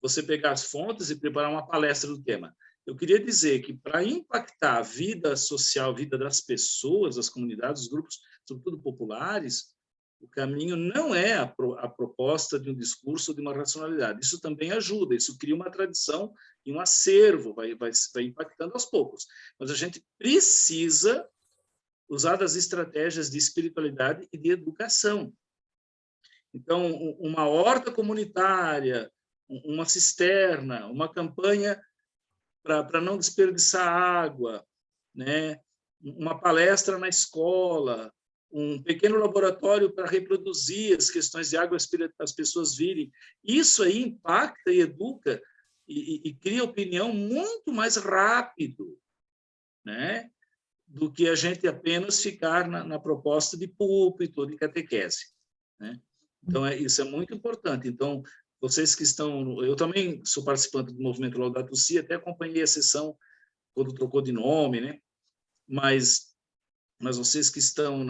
você pegar as fontes e preparar uma palestra do tema. Eu queria dizer que, para impactar a vida social, a vida das pessoas, das comunidades, dos grupos, sobretudo populares, o caminho não é a proposta de um discurso ou de uma racionalidade. Isso também ajuda, isso cria uma tradição e um acervo, vai impactando aos poucos. Mas a gente precisa usar das estratégias de espiritualidade e de educação. Então, uma horta comunitária, uma cisterna, uma campanha para não desperdiçar água, né? Uma palestra na escola, um pequeno laboratório para reproduzir as questões de água, as pessoas virem. Isso aí impacta e educa e cria opinião muito mais rápido, né? Do que a gente apenas ficar na proposta de púlpito, de catequese, né? Então, isso é muito importante. Então, vocês que estão... Eu também sou participante do movimento Laudato Si, até acompanhei a sessão quando trocou de nome, né? Mas vocês que estão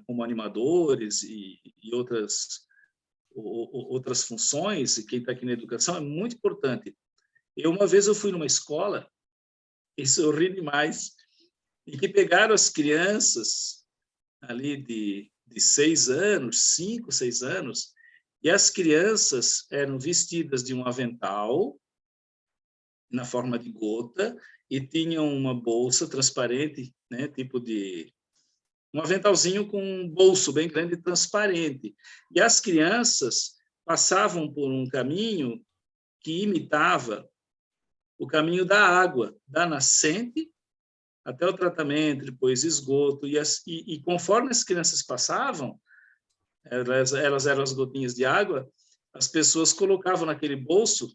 como animadores e outras funções, e quem está aqui na educação, é muito importante. Uma vez eu fui numa escola, isso eu ri demais, e que pegaram as crianças ali de 6 anos, 5, 6 anos, e as crianças eram vestidas de um avental na forma de gota e tinham uma bolsa transparente, né, tipo de um aventalzinho com um bolso bem grande e transparente. E as crianças passavam por um caminho que imitava o caminho da água, da nascente até o tratamento, depois esgoto. E conforme as crianças passavam, elas eram as gotinhas de água, as pessoas colocavam naquele bolso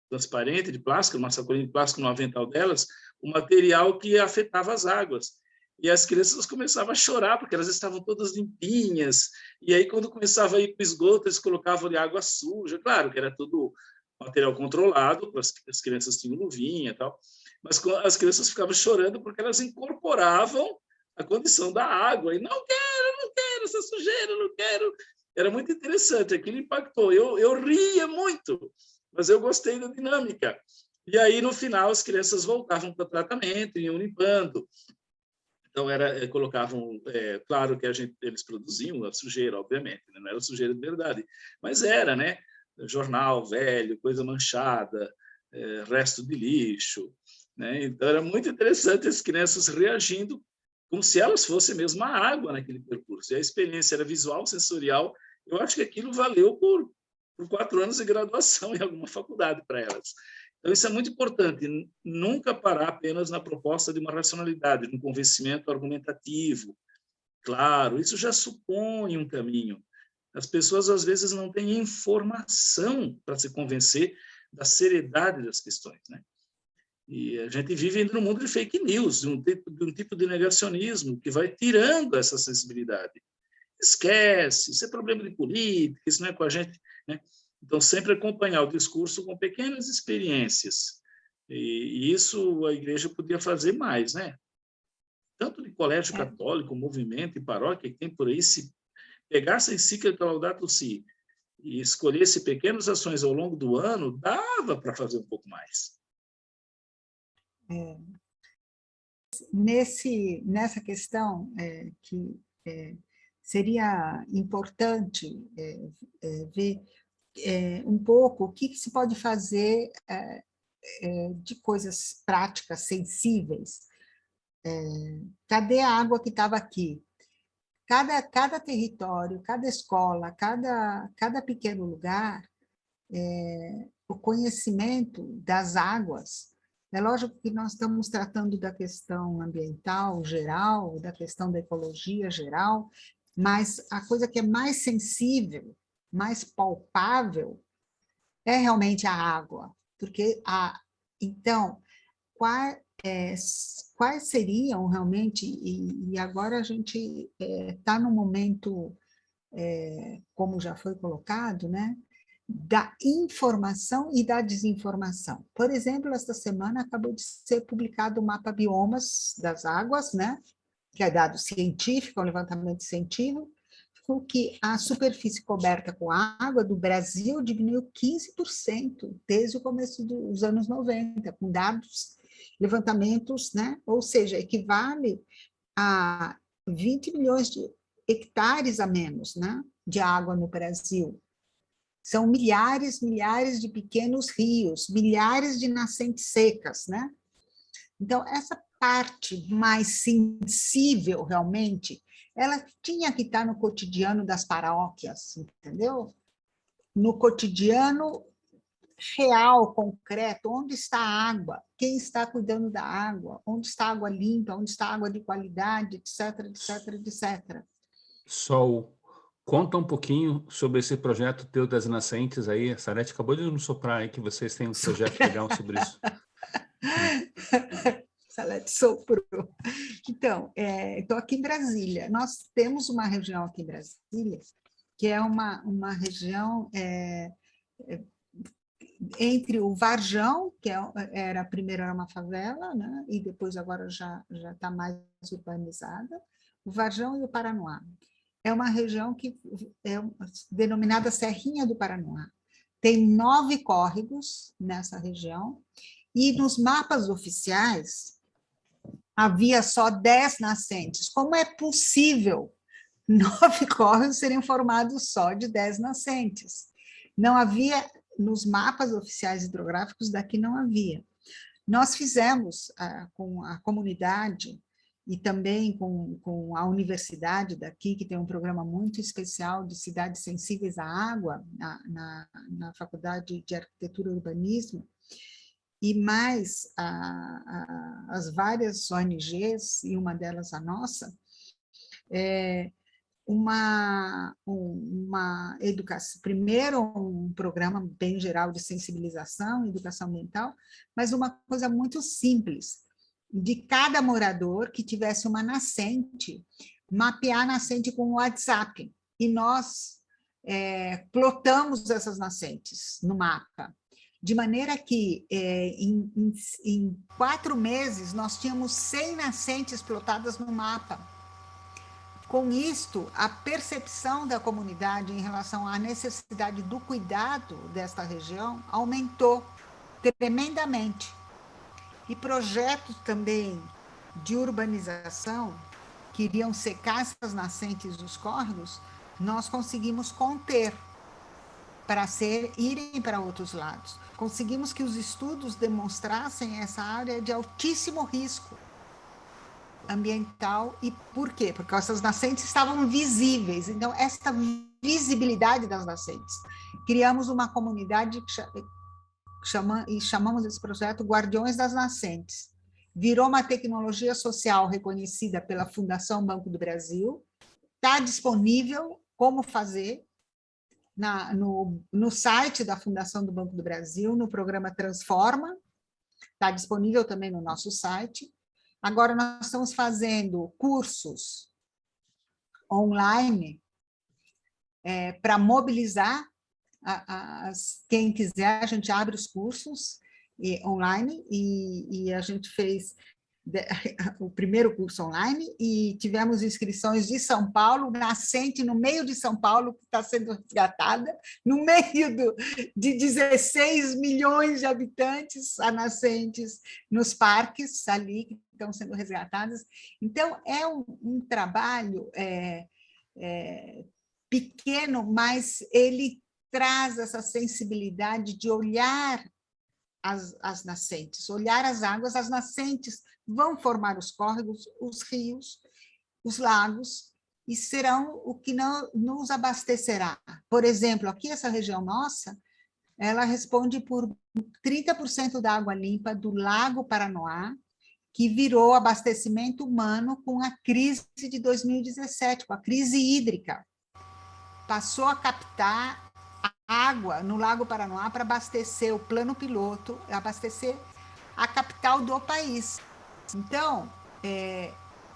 transparente de plástico, uma sacolinha de plástico no avental delas, o material que afetava as águas. E as crianças começavam a chorar, porque elas estavam todas limpinhas. E aí, quando começava a ir para o esgoto, eles colocavam ali água suja. Claro que era tudo material controlado, as crianças tinham luvinha e tal. Mas as crianças ficavam chorando porque elas incorporavam a condição da água. E não quero essa sujeira, não quero. Era muito interessante, aquilo impactou. Eu ria muito, mas eu gostei da dinâmica. E aí, no final, as crianças voltavam para o tratamento, iam limpando. Então, colocavam, claro que eles produziam a sujeira, obviamente, né? Não era sujeira de verdade, mas era, né? Jornal velho, coisa manchada, resto de lixo, né? Então, era muito interessante as crianças reagindo como se elas fossem mesmo a água naquele percurso. E a experiência era visual, sensorial. Eu acho que aquilo valeu por 4 anos de graduação em alguma faculdade para elas. Então, isso é muito importante, nunca parar apenas na proposta de uma racionalidade, de um convencimento argumentativo. Claro, isso já supõe um caminho. As pessoas, às vezes, não têm informação para se convencer da seriedade das questões, né? E a gente vive ainda num mundo de fake news, de um tipo de negacionismo que vai tirando essa sensibilidade. Esquece, isso é problema de política, isso não é com a gente, né? Então, sempre acompanhar o discurso com pequenas experiências. E isso a igreja podia fazer mais, né? Tanto de colégio católico, movimento e paróquia que tem por aí, se pegasse a encíclica Laudato Si e escolhesse pequenas ações ao longo do ano, dava para fazer um pouco mais. Nessa questão que seria importante ver um pouco o que se pode fazer de coisas práticas, sensíveis. Cadê a água que estava aqui? Cada território, cada escola, cada pequeno lugar, o conhecimento das águas. É lógico que nós estamos tratando da questão ambiental geral, da questão da ecologia geral, mas a coisa que é mais sensível, mais palpável, é realmente a água. Porque, então, quais seriam realmente, e agora a gente está num momento, como já foi colocado, né, da informação e da desinformação. Por exemplo, esta semana acabou de ser publicado o mapa biomas das águas, né, que é dado científico, um levantamento científico, que a superfície coberta com água do Brasil diminuiu 15% desde o começo dos anos 90, com dados, levantamentos, né? Ou seja, equivale a 20 milhões de hectares a menos, né, de água no Brasil. São milhares de pequenos rios, milhares de nascentes secas, né? Então, essa parte mais sensível, realmente, ela tinha que estar no cotidiano das paróquias, entendeu? No cotidiano real, concreto, onde está a água, quem está cuidando da água, onde está a água limpa, onde está a água de qualidade, etc, etc, etc. Sol, conta um pouquinho sobre esse projeto teu das nascentes aí. A Sarete acabou de nos soprar aí que vocês têm um projeto legal sobre isso. Salete soprou. Então, estou aqui em Brasília. Nós temos uma região aqui em Brasília, que é uma região entre o Varjão, que primeiro era uma favela, né, e depois agora já está mais urbanizada, o Varjão e o Paranoá. É uma região que é denominada Serrinha do Paranoá. Tem 9 córregos nessa região, e nos mapas oficiais havia só 10 nascentes. Como é possível 9 córregos serem formados só de 10 nascentes? Não havia, nos mapas oficiais hidrográficos daqui não havia. Nós fizemos com a comunidade e também com a universidade daqui, que tem um programa muito especial de cidades sensíveis à água, na Faculdade de Arquitetura e Urbanismo, e mais as várias ONGs, e uma delas a nossa, uma educação, primeiro um programa bem geral de sensibilização, educação ambiental, mas uma coisa muito simples, de cada morador que tivesse uma nascente, mapear a nascente com o WhatsApp, e nós plotamos essas nascentes no mapa, de maneira que em 4 meses nós tínhamos 100 nascentes plotadas no mapa. Com isto, a percepção da comunidade em relação à necessidade do cuidado desta região aumentou tremendamente. E projetos também de urbanização, que iriam secar essas nascentes dos córregos, nós conseguimos conter para irem para outros lados. Conseguimos que os estudos demonstrassem essa área de altíssimo risco ambiental. E por quê? Porque essas nascentes estavam visíveis. Então, essa visibilidade das nascentes. Criamos uma comunidade e chamamos esse projeto Guardiões das Nascentes. Virou uma tecnologia social reconhecida pela Fundação Banco do Brasil. Está disponível como fazer no site da Fundação do Banco do Brasil, no programa Transforma. Está disponível também no nosso site. Agora, nós estamos fazendo cursos online para mobilizar quem quiser. A gente abre os cursos online e a gente fez o primeiro curso online e tivemos inscrições de São Paulo, nascente no meio de São Paulo, que está sendo resgatada, no meio de 16 milhões de habitantes, a nascentes nos parques ali, que estão sendo resgatadas. Então, é um trabalho pequeno, mas ele traz essa sensibilidade de olhar as nascentes, olhar as águas. As nascentes vão formar os córregos, os rios, os lagos, e serão o que nos abastecerá. Por exemplo, aqui essa região nossa, ela responde por 30% da água limpa do Lago Paranoá, que virou abastecimento humano com a crise de 2017, com a crise hídrica. Passou a captar água no Lago Paranoá para abastecer o plano piloto, abastecer a capital do país. Então,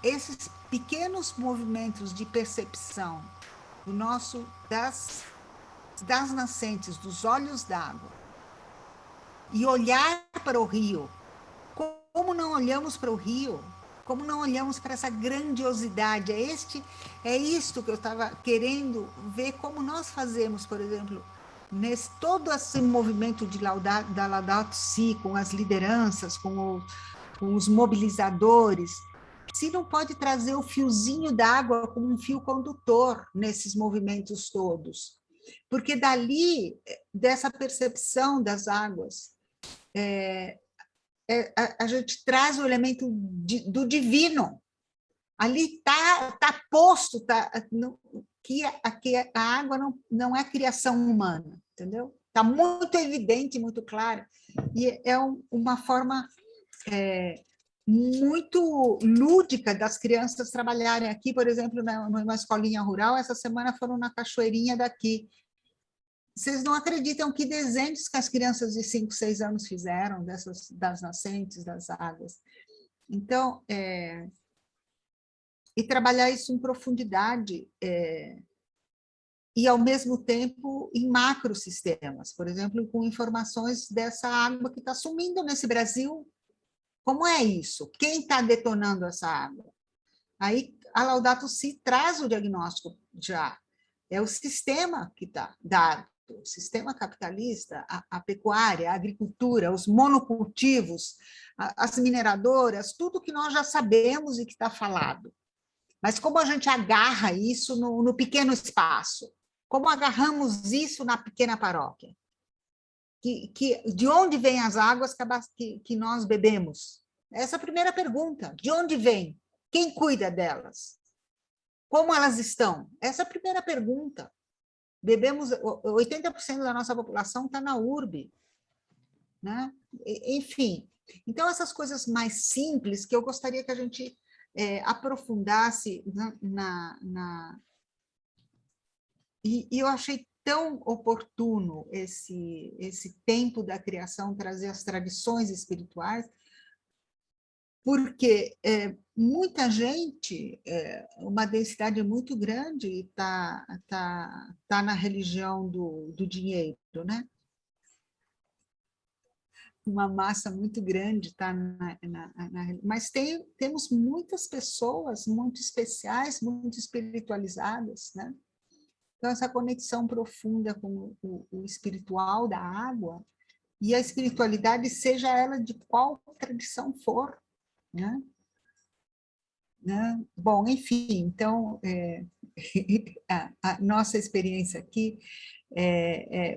esses pequenos movimentos de percepção das nascentes, dos olhos d'água, e olhar para o rio, como não olhamos para o rio, como não olhamos para essa grandiosidade. É isto que eu estava querendo ver, como nós fazemos, por exemplo, todo esse movimento da Laudato Si, com as lideranças, com os mobilizadores, se não pode trazer o fiozinho d'água como um fio condutor nesses movimentos todos. Porque dali, dessa percepção das águas, a gente traz o elemento do divino. Ali está posto que a água não é criação humana, entendeu? Está muito evidente, muito clara. E é uma forma muito lúdica das crianças trabalharem aqui. Por exemplo, numa escolinha rural, essa semana foram na cachoeirinha daqui. Vocês não acreditam que desenhos que as crianças de 5, 6 anos fizeram das nascentes, das águas. Então, e trabalhar isso em profundidade, e, ao mesmo tempo, em macrosistemas, por exemplo, com informações dessa água que está sumindo nesse Brasil. Como é isso? Quem está detonando essa água? Aí a Laudato Si traz o diagnóstico já. É o sistema que está dado, o sistema capitalista, a pecuária, a agricultura, os monocultivos, as mineradoras, tudo que nós já sabemos e que está falado. Mas como a gente agarra isso no pequeno espaço? Como agarramos isso na pequena paróquia? De onde vêm as águas que nós bebemos? Essa é a primeira pergunta. De onde vêm? Quem cuida delas? Como elas estão? Essa é a primeira pergunta. 80% da nossa população está na urbe, né? Enfim, então essas coisas mais simples que eu gostaria que a gente aprofundasse e eu achei tão oportuno esse tempo da criação trazer as tradições espirituais, porque muita gente, uma densidade muito grande, está na religião do dinheiro, né? Uma massa muito grande está mas temos muitas pessoas muito especiais, muito espiritualizadas, né? Então, essa conexão profunda com o espiritual da água e a espiritualidade, seja ela de qual tradição for, né? Bom, enfim, então, a nossa experiência aqui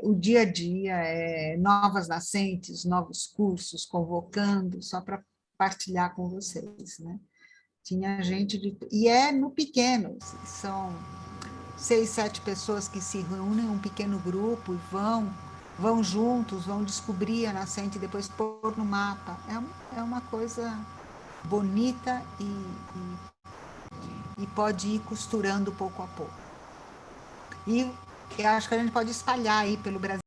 o dia a dia, novas nascentes, novos cursos, convocando, só para partilhar com vocês, né? Tinha gente e no pequeno, são 6, 7 pessoas que se reúnem em um pequeno grupo e vão juntos, vão descobrir a nascente e depois pôr no mapa. É uma coisa bonita e pode ir costurando pouco a pouco. E eu acho que a gente pode espalhar aí pelo Brasil.